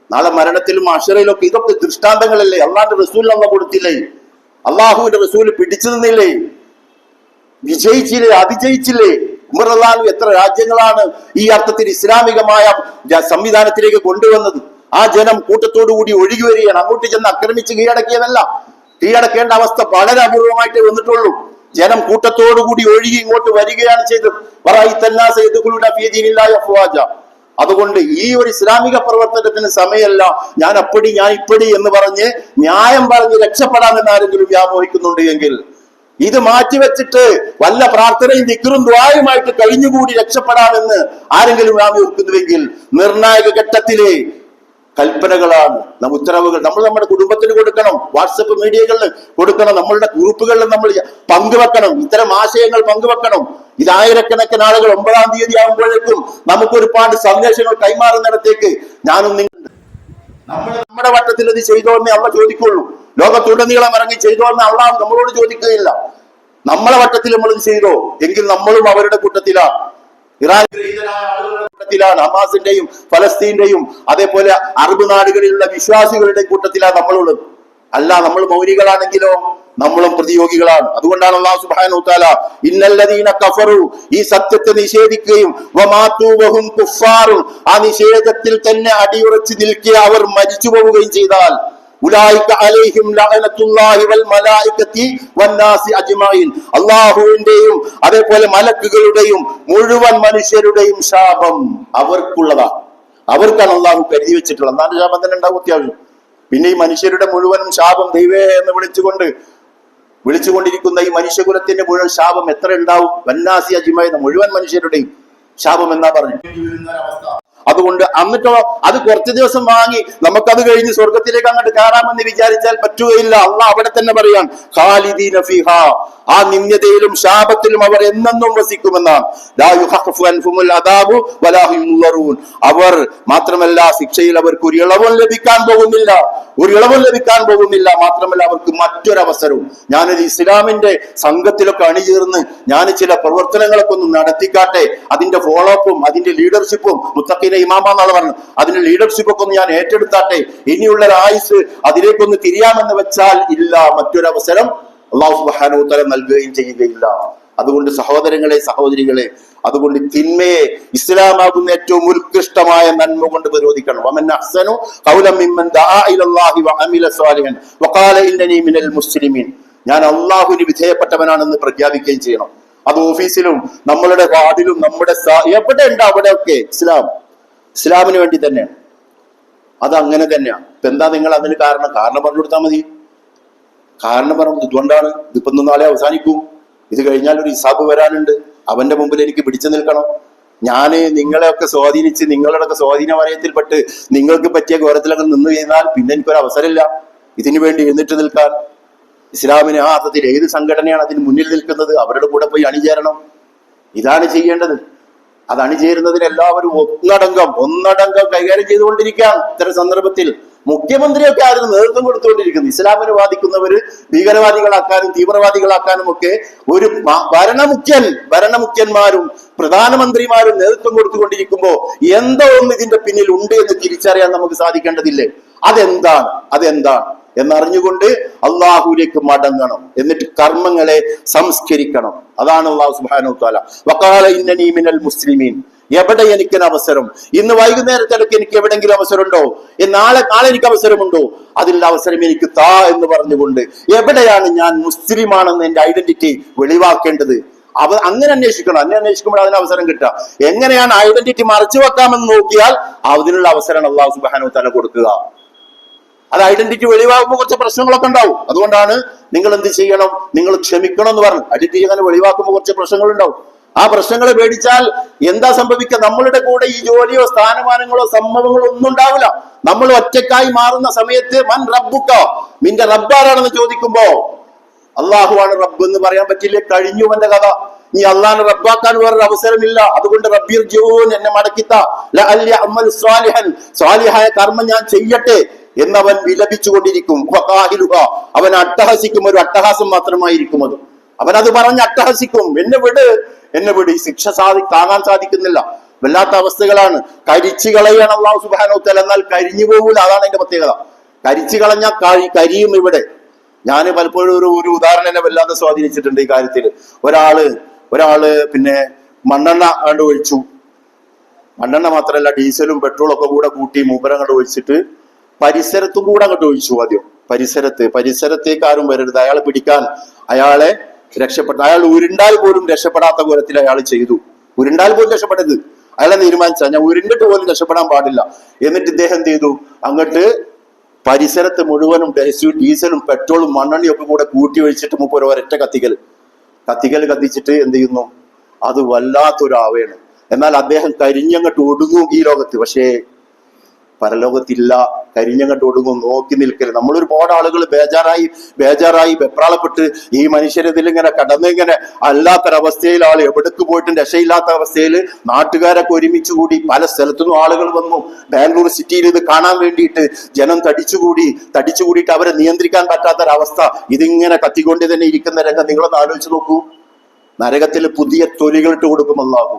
നാളെ മരണത്തിലും അഷറയിലൊക്കെ ഇതൊക്കെ ദൃഷ്ടാന്തങ്ങളല്ലേ? അള്ളാന്റെ റസൂൽ അള്ള കൊടുത്തില്ലേ? അള്ളാഹുവിന്റെ റസൂല് പിടിച്ചു നിന്നില്ലേ? അതിജയിച്ചില്ലേ? ഉമർ റളിയല്ലാഹു എത്ര രാജ്യങ്ങളാണ് ഈ അർത്ഥത്തിൽ ഇസ്ലാമികമായ സംവിധാനത്തിലേക്ക് കൊണ്ടുവന്നത്? ആ ജനം കൂട്ടത്തോടുകൂടി ഒഴുകി വരികയാണ്. അങ്ങോട്ട് ചെന്ന് ആക്രമിച്ച് കീഴടക്കിയതല്ല. കീഴടക്കേണ്ട അവസ്ഥ വളരെ അപൂർവമായിട്ടേ വന്നിട്ടുള്ളൂ. ജനം കൂട്ടത്തോടുകൂടി ഒഴുകി ഇങ്ങോട്ട് വരികയാണ് ചെയ്തത്. അതുകൊണ്ട് ഈ ഒരു ഇസ്ലാമിക പ്രവർത്തനത്തിന് സമയമല്ല. ഞാൻ ഇപ്പടി എന്ന് പറഞ്ഞ് ന്യായം പറഞ്ഞ് രക്ഷപ്പെടാമെന്ന് ആരെങ്കിലും വ്യാമോഹിക്കുന്നുണ്ട് എങ്കിൽ, ഇത് മാറ്റിവെച്ചിട്ട് വല്ല പ്രാർത്ഥനയും ദിക്റും ദുആയുമായിട്ട് കഴിഞ്ഞുകൂടി രക്ഷപ്പെടാമെന്ന് ആരെങ്കിലും വ്യാമോഹിക്കുന്നുവെങ്കിൽ, നിർണായക ഘട്ടത്തിലെ കൽപ്പനകളാണ്, ഉത്തരവുകൾ നമ്മൾ നമ്മുടെ കുടുംബത്തിന് കൊടുക്കണം, വാട്സപ്പ് മീഡിയകളിൽ കൊടുക്കണം, നമ്മളുടെ ഗ്രൂപ്പുകളിൽ നമ്മൾ പങ്കുവെക്കണം, ഇത്തരം ആശയങ്ങൾ പങ്കുവെക്കണം. ഇത് ആയിരക്കണക്കിന് ആളുകൾ 9-ാം തീയതി ആകുമ്പോഴേക്കും നമുക്ക് ഒരുപാട് സന്ദേശങ്ങൾ കൈമാറുന്നിടത്തേക്ക് ഞാനും നിങ്ങൾ നമ്മൾ നമ്മുടെ വട്ടത്തിൽ ഇത് ചെയ്തോ എന്നേ അള്ള ചോദിക്കുള്ളൂ. ലോകത്തുടനീളം ഇറങ്ങി ചെയ്തോ എന്ന് അള്ളാഹ് നമ്മളോട് ചോദിക്കുകയില്ല. നമ്മളെ വട്ടത്തിൽ നമ്മൾ ഇത് ചെയ്തോ എങ്കിൽ നമ്മളും അവരുടെ കൂട്ടത്തിലാണ്, ഇറാൻ ആളുകളുടെ കൂട്ടത്തിലാണ്, ഹമാസിന്റെയും ഫലസ്തീന്റെയും അതേപോലെ അറബ് നാടുകളിലുള്ള വിശ്വാസികളുടെ കൂട്ടത്തിലാണ് നമ്മളുള്ളത്. അല്ല, നമ്മൾ മൗലികളാണെങ്കിലോ നമ്മളും പ്രതിയോഗികളാണ്. അതുകൊണ്ടാണ് അല്ലാഹു സുബ്ഹാനഹു വ തആല ഇന്നല്ലദീന കഫറു, ഈ സത്യത്തെ നിഷേധിക്കുകയും വമാതു വഹും കുഫാറു, ആ നിഷേധത്തിൽ തന്നെ അടിയുറച്ചു നിൽക്കുക അവർ മരിച്ചു പോവുകയും ചെയ്താൽ ഉലൈക അലൈഹിം ലഅനത്തുല്ലാഹി വൽ മലായികതി വന്നാസി അജ്മഈൻ, അല്ലാഹുവിന്റെയും അതേപോലെ മലക്കുകളുടെയും മുഴുവൻ മനുഷ്യരുടെയും ശാപം അവർക്കുള്ളതാണ്. അവർക്കാണ് അല്ലാഹു കരുതി വെച്ചിട്ടുള്ളത്. എന്നാലും ശാപം തന്നെ ഉണ്ടാവും അത്യാവശ്യം. പിന്നെ ഈ മനുഷ്യരുടെ മുഴുവൻ ശാപം ദൈവേ എന്ന് വിളിച്ചുകൊണ്ടിരിക്കുന്ന ഈ മനുഷ്യകുലത്തിന്റെ മുഴുവൻ ശാപം എത്ര ഉണ്ടാവും? വന്നാസി അജ്മഈൻ, മുഴുവൻ മനുഷ്യരുടെയും ശാപം എന്നാ പറഞ്ഞു. അതുകൊണ്ട് എന്നിട്ടോ അത് കുറച്ചു ദിവസം വാങ്ങി നമുക്കത് കഴിഞ്ഞ് സ്വർഗത്തിലേക്ക് അങ്ങോട്ട് കയറാമെന്ന് വിചാരിച്ചാൽ പറ്റുകയില്ല. അള്ളാഹ് അവിടെ തന്നെ പറയാൻ ഖാലിദീന ഫീഹാ, ആ നിന്ദ്യതയിലും ശാപത്തിലും അവർ എന്നെന്നും വസിക്കുമെന്നാണ്. ലാ യുഖഫഫു അൻഹുൽ അദാബു വലാ ഹും യുൻളറൂൻ, അവർ മാത്രമല്ല ശിക്ഷയിൽ അവർക്ക് ഒരു ഇളവും ലഭിക്കാൻ പോകുന്നില്ല, മാത്രമല്ല അവർക്ക് മറ്റൊരവസരവും. ഞാനൊരു ഇസ്ലാമിന്റെ സംഘത്തിലൊക്കെ അണിചേർന്ന് ഞാൻ ചില പ്രവർത്തനങ്ങളൊക്കെ ഒന്ന് നടത്തിക്കാട്ടെ, അതിന്റെ ഫോളോ അപ്പും അതിന്റെ ലീഡർഷിപ്പും, മുത്തഖീന ഇമാമ എന്നാണ് പറഞ്ഞത്, അതിന്റെ ലീഡർഷിപ്പൊക്കെ ഒന്ന് ഞാൻ ഏറ്റെടുത്താട്ടെ, ഇനിയുള്ള ആയുസ് അതിലേക്കൊന്ന് തിരിയാമെന്ന് വെച്ചാൽ ഇല്ല, മറ്റൊരവസരം അല്ലാഹു സുബ്ഹാനഹു വ തആല നൽകുകയും ചെയ്യുകയില്ല. അതുകൊണ്ട് സഹോദരങ്ങളെ, സഹോദരികളെ, അതുകൊണ്ട് തിന്മയെ ഇസ്ലാമാകുന്ന ഏറ്റവും ഉത്കൃഷ്ടമായ നന്മ കൊണ്ട് വിരോധിക്കണം. വമൻ അഹ്സനു ഖൗലൻ മിമ്മൻ ദആ ഇലല്ലാഹി വഅമില സ്വാലിഹൻ വഖാല ഇന്നനി മിനൽ മുസ്ലിമീൻ, ഞാൻ അല്ലാഹുവിന് വിധേയപ്പെട്ടവനാണെന്ന് പ്രഖ്യാപിക്കുകയും ചെയ്യണം. അത് ഓഫീസിലും നമ്മളുടെ വാർഡിലും നമ്മുടെ എവിടെ ഉണ്ട് അവിടെയൊക്കെ ഇസ്ലാമിന് വേണ്ടി തന്നെയാണ്. അത് അങ്ങനെ തന്നെയാണ്. ഇപ്പൊ എന്താ നിങ്ങൾ അതിന് കാരണം പറഞ്ഞു കൊടുത്താൽ മതി. കാരണം പറഞ്ഞു ഇതുകൊണ്ടാണ്, ഇതിപ്പോ നാളെ അവസാനിക്കും, ഇത് കഴിഞ്ഞാൽ ഒരു ഹിസാബ് വരാനുണ്ട്, അവന്റെ മുമ്പിൽ എനിക്ക് പിടിച്ചു നിൽക്കണം, ഞാന് നിങ്ങളെയൊക്കെ സ്വാധീനിച്ച് നിങ്ങളുടെയൊക്കെ സ്വാധീന വലയത്തിൽപ്പെട്ട് നിങ്ങൾക്ക് പറ്റിയ ഘോരത്തിലൊക്കെ നിന്ന് കഴിഞ്ഞാൽ പിന്നെ എനിക്കൊരു അവസരമില്ല ഇതിനു വേണ്ടി എഴുന്നേറ്റ് നിൽക്കാൻ. ഇസ്ലാമിന് ആ അർത്ഥത്തിൽ ഏത് സംഘടനയാണ് അതിന് മുന്നിൽ നിൽക്കുന്നത് അവരുടെ കൂടെ പോയി അണിചേരണം. ഇതാണ് ചെയ്യേണ്ടത്. അത് അണിചേരുന്നതിന് എല്ലാവരും ഒന്നടങ്കം കൈകാര്യം ചെയ്തുകൊണ്ടിരിക്കുകയാണ്. ഇത്തരം സന്ദർഭത്തിൽ മുഖ്യമന്ത്രിയൊക്കെ അതിന് നേതൃത്വം കൊടുത്തുകൊണ്ടിരിക്കുന്നു. ഇസ്ലാമിന് വാദിക്കുന്നവര് ഭീകരവാദികളാക്കാനും തീവ്രവാദികളാക്കാനും ഒക്കെ ഒരു ഭരണമുഖ്യന്മാരും പ്രധാനമന്ത്രിമാരും നേതൃത്വം കൊടുത്തുകൊണ്ടിരിക്കുമ്പോ എന്തോ ഒന്ന് ഇതിന്റെ പിന്നിൽ ഉണ്ട് എന്ന് തിരിച്ചറിയാൻ നമുക്ക് സാധിക്കേണ്ടതില്ലേ? അതെന്താണ് എന്നറിഞ്ഞുകൊണ്ട് അള്ളാഹുലേക്ക് മടങ്ങണം, എന്നിട്ട് കർമ്മങ്ങളെ സംസ്കരിക്കണം. അതാണ് അല്ലാഹു സുബ്ഹാനഹു വ തആല വഖാല ഇന്നനി മിനൽ മുസ്ലിമീൻ, എവിടെ എനിക്കൊരു അവസരം, ഇന്ന് വൈകുന്നേരത്തിടയ്ക്ക് എനിക്ക് എവിടെങ്കിലും അവസരമുണ്ടോ, നാളെ എനിക്ക് അവസരമുണ്ടോ, അതിനുള്ള അവസരം എനിക്ക് താ എന്ന് പറഞ്ഞുകൊണ്ട് എവിടെയാണ് ഞാൻ മുസ്ലിമാണെന്ന് എന്റെ ഐഡന്റിറ്റി വെളിവാക്കേണ്ടത് അങ്ങനെ അന്വേഷിക്കുമ്പോൾ അതിന് അവസരം കിട്ടുക. എങ്ങനെയാണ് ഐഡന്റിറ്റി മറച്ചു വെക്കാമെന്ന് നോക്കിയാൽ അതിനുള്ള അവസരം അല്ലാഹു സുബ്ഹാനഹു വ തആല കൊടുക്കുക. അത് ഐഡന്റിറ്റി വെളിവാകുമ്പോൾ കുറച്ച് പ്രശ്നങ്ങളൊക്കെ ഉണ്ടാവും. അതുകൊണ്ടാണ് നിങ്ങൾ എന്ത് ചെയ്യണം, നിങ്ങൾ ക്ഷമിക്കണം എന്ന് പറഞ്ഞു. ഐഡന്റിറ്റി അങ്ങനെ വെളിവാക്കുമ്പോൾ കുറച്ച് പ്രശ്നങ്ങൾ ഉണ്ടാവും. ആ പ്രശ്നങ്ങളെ പേടിച്ചാൽ എന്താ സംഭവിക്കുക? നമ്മളുടെ കൂടെ ഈ ജോലിയോ സ്ഥാനമാനങ്ങളോ സംഭവങ്ങളോ ഒന്നും ഉണ്ടാവില്ല. നമ്മൾ ഒറ്റക്കായി മാറുന്ന സമയത്ത് മൻ റബ്ബുക, നിന്റെ റബ്ബാരാണെന്ന് ചോദിക്കുമ്പോ അള്ളാഹുവാണ് റബ്ബ് എന്ന് പറയാൻ പറ്റില്ല. കഴിഞ്ഞു എന്റെ കഥ. നീ അള്ളാഹിനെ റബ്ബാക്കാൻ വേറൊരു അവസരമില്ല. അതുകൊണ്ട് റബ്ബിർജിഊൻ, എന്നെ മടക്കിത്ത ലഅല്ലി അമൽ സ്വാലിഹൻ, സ്വാലിഹായ കർമ്മം ഞാൻ ചെയ്യട്ടെ എന്നവൻ വിലപിച്ചുകൊണ്ടിരിക്കും. അവൻ അട്ടഹസിക്കും. ഒരു അട്ടഹാസം മാത്രമായിരിക്കും അത്. അവനത് പറഞ്ഞ് അട്ടഹസിക്കും. എന്നെ വിട്, ഈ ശിക്ഷ താങ്ങാൻ സാധിക്കുന്നില്ല. വല്ലാത്ത അവസ്ഥകളാണ്. കരിച്ചു കളയാണ് അല്ലാഹു സുബ്ഹാനഹു വ തആല. എന്നാൽ കരിഞ്ഞു പോകൂല. അതാണ് അതിന്റെ പ്രത്യേകത. കരിച്ചു കളഞ്ഞാൽ കരിയും. ഇവിടെ ഞാൻ പലപ്പോഴും ഒരു ഉദാഹരണം എന്നെ വല്ലാതെ സ്വാധീനിച്ചിട്ടുണ്ട് ഈ കാര്യത്തിൽ. ഒരാള് പിന്നെ മണ്ണെണ്ണ കണ്ട് ഒഴിച്ചു. മണ്ണെണ്ണ മാത്രമല്ല ഡീസലും പെട്രോളും ഒക്കെ കൂടെ കൂട്ടി മൂപ്പരം കണ്ട് ഒഴിച്ചിട്ട് പരിസരത്തും കൂടെ അങ്ങോട്ട് ഒഴിച്ചു. ആദ്യം പരിസരത്തേക്ക് ആരും വരരുത്, അയാളെ പിടിക്കാൻ, അയാളെ അയാൾ ഉരുണ്ടാൽ പോലും രക്ഷപ്പെടാത്ത കോലത്തിൽ അയാൾ ചെയ്തു. ഉരുണ്ടാൽ പോലും രക്ഷപ്പെടരുത്. അയാളെ തീരുമാനിച്ച ഞാൻ ഉരുണ്ടിട്ട് പോലും രക്ഷപ്പെടാൻ പാടില്ല. എന്നിട്ട് ഇദ്ദേഹം എന്ത് ചെയ്തു? അങ്ങോട്ട് പരിസരത്ത് മുഴുവനും ഡീസലും പെട്രോളും മണ്ണെണ്ണയും ഒക്കെ കൂടെ കൂട്ടി ഒഴിച്ചിട്ട് മൂപ്പർ ഒരൊറ്റ കത്തിക്കൽ കത്തിച്ചിട്ട് എന്ത് ചെയ്യുന്നു? അത് വല്ലാത്തൊരു ആവയാണ്. എന്നാൽ അദ്ദേഹം കരിഞ്ഞങ്ങോട്ട് ഒടുങ്ങും ഈ ലോകത്ത്. പക്ഷേ പരലോകത്തില്ല, കരിഞ്ഞങ്ങട്ട് ഒടുങ്ങും, നോക്കി നിൽക്കല്. നമ്മളൊരുപാട് ആളുകൾ ബേജാറായി വെപ്രാളപ്പെട്ട് ഈ മനുഷ്യരിതിലിങ്ങനെ കടന്നിങ്ങനെ അല്ലാത്തൊരവസ്ഥയിൽ ആള് എവിടേക്ക് പോയിട്ടും രക്ഷയില്ലാത്ത അവസ്ഥയിൽ നാട്ടുകാരൊക്കെ ഒരുമിച്ച് കൂടി പല സ്ഥലത്തുനിന്നും ആളുകൾ വന്നു. ബാംഗ്ലൂർ സിറ്റിയിൽ ഇത് കാണാൻ വേണ്ടിയിട്ട് ജനം തടിച്ചുകൂടിയിട്ട് അവരെ നിയന്ത്രിക്കാൻ പറ്റാത്തൊരവസ്ഥ. ഇതിങ്ങനെ കത്തിക്കൊണ്ട് തന്നെ ഇരിക്കുന്ന രംഗം നിങ്ങളൊന്ന് ആലോചിച്ച് നോക്കൂ. നരകത്തിൽ പുതിയ തൊലികളിട്ട് കൊടുക്കും അല്ലാഹു.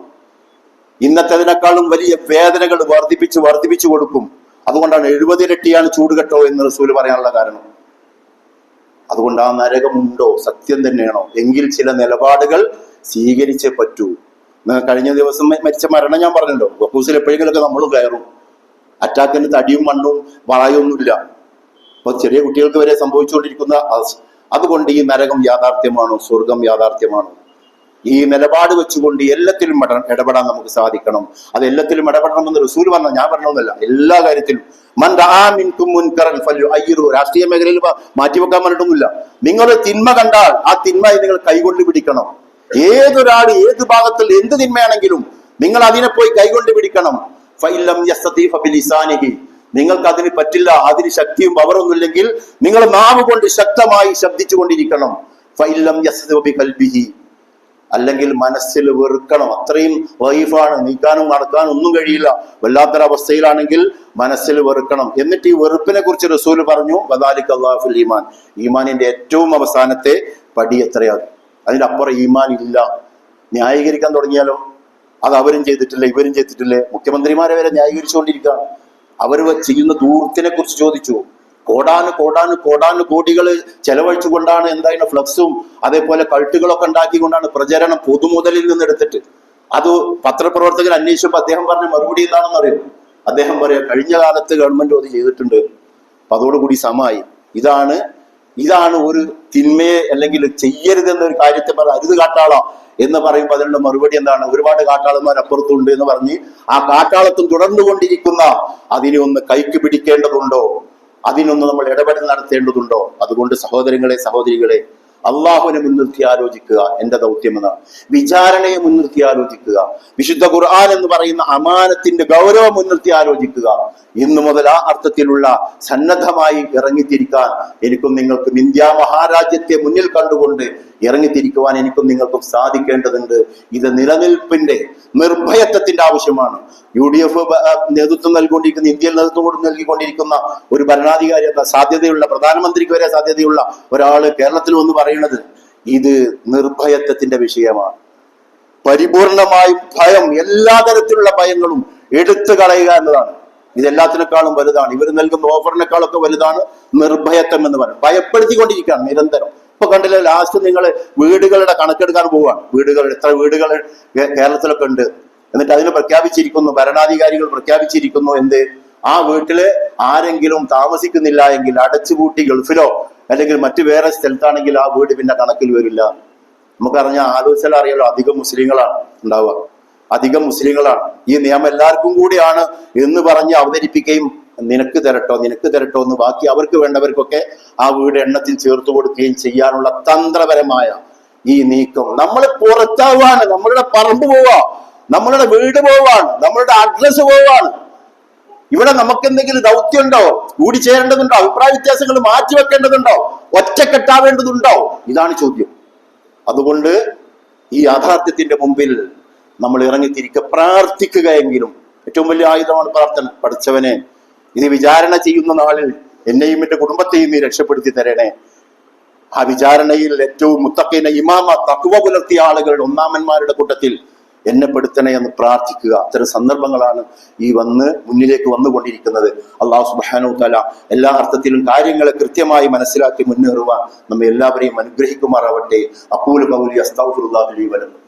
ഇന്നത്തേതിനേക്കാളും വലിയ വേദനകൾ വർദ്ധിപ്പിച്ചു കൊടുക്കും. അതുകൊണ്ടാണ് 70 ഇരട്ടിയാണ് ചൂട് കേട്ടോ എന്ന് റസൂല് പറയാനുള്ള കാരണം. അതുകൊണ്ട് ആ നരകമുണ്ടോ, സത്യം തന്നെയാണോ എങ്കിൽ ചില നിലപാടുകൾ സ്വീകരിച്ചേ പറ്റൂ. കഴിഞ്ഞ ദിവസം മരിച്ച മരണം ഞാൻ പറഞ്ഞല്ലോ, വക്കൂസിൽ എപ്പോഴെങ്കിലൊക്കെ നമ്മളും കയറും. അറ്റാക്കിന് തടിയും മണ്ണും വായൊന്നുമില്ല. അപ്പൊ ചെറിയ കുട്ടികൾക്ക് വരെ സംഭവിച്ചുകൊണ്ടിരിക്കുന്ന അതുകൊണ്ട് ഈ നരകം യാഥാർത്ഥ്യമാണോ, സ്വർഗം യാഥാർത്ഥ്യമാണോ? ഈ നിലപാട് വെച്ചുകൊണ്ട് എല്ലാത്തിലും ഇടപെടാൻ നമുക്ക് സാധിക്കണം. അത് എല്ലാത്തിലും ഇടപെടണമെന്ന് റസൂൽ പറഞ്ഞ, ഞാൻ പറഞ്ഞൊന്നുമല്ല, എല്ലാ കാര്യത്തിലും. രാഷ്ട്രീയ മേഖലയിൽ മാറ്റിവെക്കാൻ പറഞ്ഞിട്ടൊന്നുമില്ല. നിങ്ങൾ തിന്മ കണ്ടാൽ ആ തിന്മ നിങ്ങൾ കൈകൊണ്ട് പിടിക്കണം. ഏതൊരാൾ ഏത് ഭാഗത്തിൽ എന്ത് തിന്മയാണെങ്കിലും നിങ്ങൾ അതിനെ പോയി കൈകൊണ്ട് പിടിക്കണം. നിങ്ങൾക്ക് അതിന് പറ്റില്ല, അതിന് ശക്തിയും പവറൊന്നുമില്ലെങ്കിൽ നിങ്ങൾ നാവ് കൊണ്ട് ശക്തമായി ശബ്ദിച്ചു കൊണ്ടിരിക്കണം. അല്ലെങ്കിൽ മനസ്സിൽ വെറുക്കണം. അത്രയും വൈഫാണ്, നീക്കാനും നടക്കാനും ഒന്നും കഴിയില്ല, വല്ലാത്തൊരവസ്ഥയിലാണെങ്കിൽ മനസ്സിൽ വെറുക്കണം. എന്നിട്ട് ഈ വെറുപ്പിനെ കുറിച്ച് റസൂല് പറഞ്ഞു, വദാലിക അല്ലാഹുൽ ഈമാൻ, ഈമാനിന്റെ ഏറ്റവും അവസാനത്തെ പടി എത്രയാണ്? അതിന്റെ അപ്പുറം ഈമാൻ ഇല്ല. ന്യായീകരിക്കാൻ തുടങ്ങിയാലോ, അത് അവരും ചെയ്തിട്ടില്ല ഇവരും ചെയ്തിട്ടില്ലേ? മുഖ്യമന്ത്രിമാരെ വരെ ന്യായീകരിച്ചുകൊണ്ടിരിക്കുകയാണ്. അവർ ചെയ്യുന്ന ദൂരത്തിനെ കുറിച്ച് ചോദിച്ചു. കോടികൾ ചെലവഴിച്ചുകൊണ്ടാണ് എന്തായാലും ഫ്ലക്സും അതേപോലെ കൾട്ടുകളൊക്കെ ഉണ്ടാക്കിക്കൊണ്ടാണ് പ്രചരണം പൊതുമുതലിൽ നിന്ന് എടുത്തിട്ട്. അത് പത്രപ്രവർത്തകർ അന്വേഷിച്ചപ്പോൾ അദ്ദേഹം പറഞ്ഞ മറുപടി എന്താണെന്ന് അറിയും. അദ്ദേഹം പറയാം, കഴിഞ്ഞ കാലത്ത് ഗവൺമെന്റ് അത് ചെയ്തിട്ടുണ്ട്, അപ്പൊ അതോടുകൂടി സമായി. ഇതാണ് ഒരു തിന്മയെ അല്ലെങ്കിൽ ചെയ്യരുതെന്നൊരു കാര്യത്തെ പറ അരുത് കാട്ടാള എന്ന് പറയുമ്പോൾ അതിനുള്ള മറുപടി എന്താണ്? ഒരുപാട് കാട്ടാളന്മാർ അപ്പുറത്തുണ്ട് എന്ന് പറഞ്ഞ് ആ കാട്ടാളത്തും തുടർന്നുകൊണ്ടിരിക്കുന്ന അതിനെ ഒന്ന് കൈക്ക് പിടിക്കേണ്ടതുണ്ടോ? അതിനൊന്ന് നമ്മൾ ഇടപെടൽ നടത്തേണ്ടതുണ്ടോ? അതുകൊണ്ട് സഹോദരങ്ങളെ, സഹോദരികളെ, അള്ളാഹുവിനെ മുൻനിർത്തി ആലോചിക്കുക. എന്റെ ദൗത്യം എന്നാണ്. വിചാരണയെ മുൻനിർത്തി ആലോചിക്കുക. വിശുദ്ധ ഖുർആൻ എന്ന് പറയുന്ന അമാനത്തിന്റെ ഗൗരവം മുൻനിർത്തി ആലോചിക്കുക. ഇന്നു മുതൽ ആ അർത്ഥത്തിലുള്ള സന്നദ്ധമായി ഇറങ്ങിത്തിരിക്കാൻ എനിക്കും നിങ്ങൾക്കും, ഇന്ത്യ മഹാരാജ്യത്തെ മുന്നിൽ കണ്ടുകൊണ്ട് ഇറങ്ങിത്തിരിക്കുവാൻ എനിക്കും നിങ്ങൾക്കും സാധിക്കേണ്ടതുണ്ട്. ഇത് നിലനിൽപ്പിന്റെ നിർഭയത്വത്തിന്റെ ആവശ്യമാണ്. UDF നേതൃത്വം നൽകിക്കൊണ്ടിരിക്കുന്ന, ഇന്ത്യയിൽ നേതൃത്വം നൽകിക്കൊണ്ടിരിക്കുന്ന ഒരു ഭരണാധികാരി, സാധ്യതയുള്ള പ്രധാനമന്ത്രിക്ക് വരെ സാധ്യതയുള്ള ഒരാള് കേരളത്തിൽ വന്ന് പറയുന്നത് ഇത് നിർഭയത്വത്തിന്റെ വിഷയമാണ്. പരിപൂർണമായും ഭയം, എല്ലാ തരത്തിലുള്ള ഭയങ്ങളും എടുത്തു കളയുക എന്നതാണ്. ഇതെല്ലാത്തിനേക്കാളും വലുതാണ്. ഇവർ നൽകുന്ന ഓഫറിനേക്കാളൊക്കെ വലുതാണ് നിർഭയത്വം എന്ന് പറയുന്നത്. ഭയപ്പെടുത്തിക്കൊണ്ടിരിക്കുകയാണ് നിരന്തരം. ഇപ്പൊ കണ്ടില്ല, ലാസ്റ്റ് നിങ്ങൾ വീടുകളുടെ കണക്കെടുക്കാൻ പോവുകയാണ്. എത്ര വീടുകൾ കേരളത്തിലൊക്കെ ഉണ്ട്. എന്നിട്ട് അതിന് പ്രഖ്യാപിച്ചിരിക്കുന്നു, ഭരണാധികാരികൾ പ്രഖ്യാപിച്ചിരിക്കുന്നു എന്ത്? ആ വീട്ടില് ആരെങ്കിലും താമസിക്കുന്നില്ല എങ്കിൽ അടച്ചുപൂട്ടി ഗൾഫിലോ അല്ലെങ്കിൽ മറ്റു വേറെ സ്ഥലത്താണെങ്കിൽ ആ വീട് പിന്നെ കണക്കിൽ വരില്ല. നമുക്കറിഞ്ഞാൽ ആലോചിച്ചാൽ അറിയാലോ, അധികം മുസ്ലിങ്ങളാണ് ഉണ്ടാവുക. അധികം മുസ്ലിങ്ങളാണ്. ഈ നിയമം എല്ലാവർക്കും കൂടിയാണ് എന്ന് പറഞ്ഞ് അവതരിപ്പിക്കുകയും നിനക്ക് തരട്ടോ എന്ന് ബാക്കി അവർക്ക് വേണ്ടവർക്കൊക്കെ ആ വീട് എണ്ണത്തിൽ ചേർത്ത് കൊടുക്കുകയും ചെയ്യാനുള്ള തന്ത്രപരമായ ഈ നീക്കം. നമ്മൾ പുറത്താവാണ്, നമ്മളുടെ പറമ്പ് പോവാ, നമ്മളുടെ വീട് പോവാണ്, നമ്മളുടെ അഡ്രസ് പോവാണ്. ഇവിടെ നമുക്ക് എന്തെങ്കിലും ദൗത്യമുണ്ടോ? കൂടിച്ചേരേണ്ടതുണ്ടോ? അഭിപ്രായ വ്യത്യാസങ്ങൾ മാറ്റിവെക്കേണ്ടതുണ്ടോ? ഒറ്റക്കെട്ടാവേണ്ടതുണ്ടോ? ഇതാണ് ചോദ്യം. അതുകൊണ്ട് ഈ യാഥാർത്ഥ്യത്തിന്റെ മുമ്പിൽ നമ്മൾ ഇറങ്ങിത്തിരിക്കുക, പ്രാർത്ഥിക്കുക. എങ്കിലും ഏറ്റവും വലിയ ആയുധമാണ് പ്രാർത്ഥന. പഠിച്ചവനെ, ഇത് വിചാരണ ചെയ്യുന്ന നാളിൽ എന്നെയും എന്റെ കുടുംബത്തെയും നീ രക്ഷപ്പെടുത്തി തരണേ. ആ വിചാരണയിൽ ഏറ്റവും മുത്തഖീന ഇമാമ തഖ്വ പുലർത്തിയ ആളുകളുടെ ഒന്നാമന്മാരുടെ കൂട്ടത്തിൽ എന്നെ പെടുത്തണേ എന്ന് പ്രാർത്ഥിക്കുക. അത്തരം സന്ദർഭങ്ങളാണ് ഈ മുന്നിലേക്ക് വന്നുകൊണ്ടിരിക്കുന്നത്. അല്ലാഹു സുബ്ഹാനഹു തആല എല്ലാ അർത്ഥത്തിലും കാര്യങ്ങളെ കൃത്യമായി മനസ്സിലാക്കി മുന്നേറുവാൻ നമ്മെ എല്ലാവരെയും അനുഗ്രഹിക്കുമാറാവട്ടെ. അഖൂലു ഖൗലി അസ്തഗ്ഫിറുല്ലാഹി ലി വലക്കും.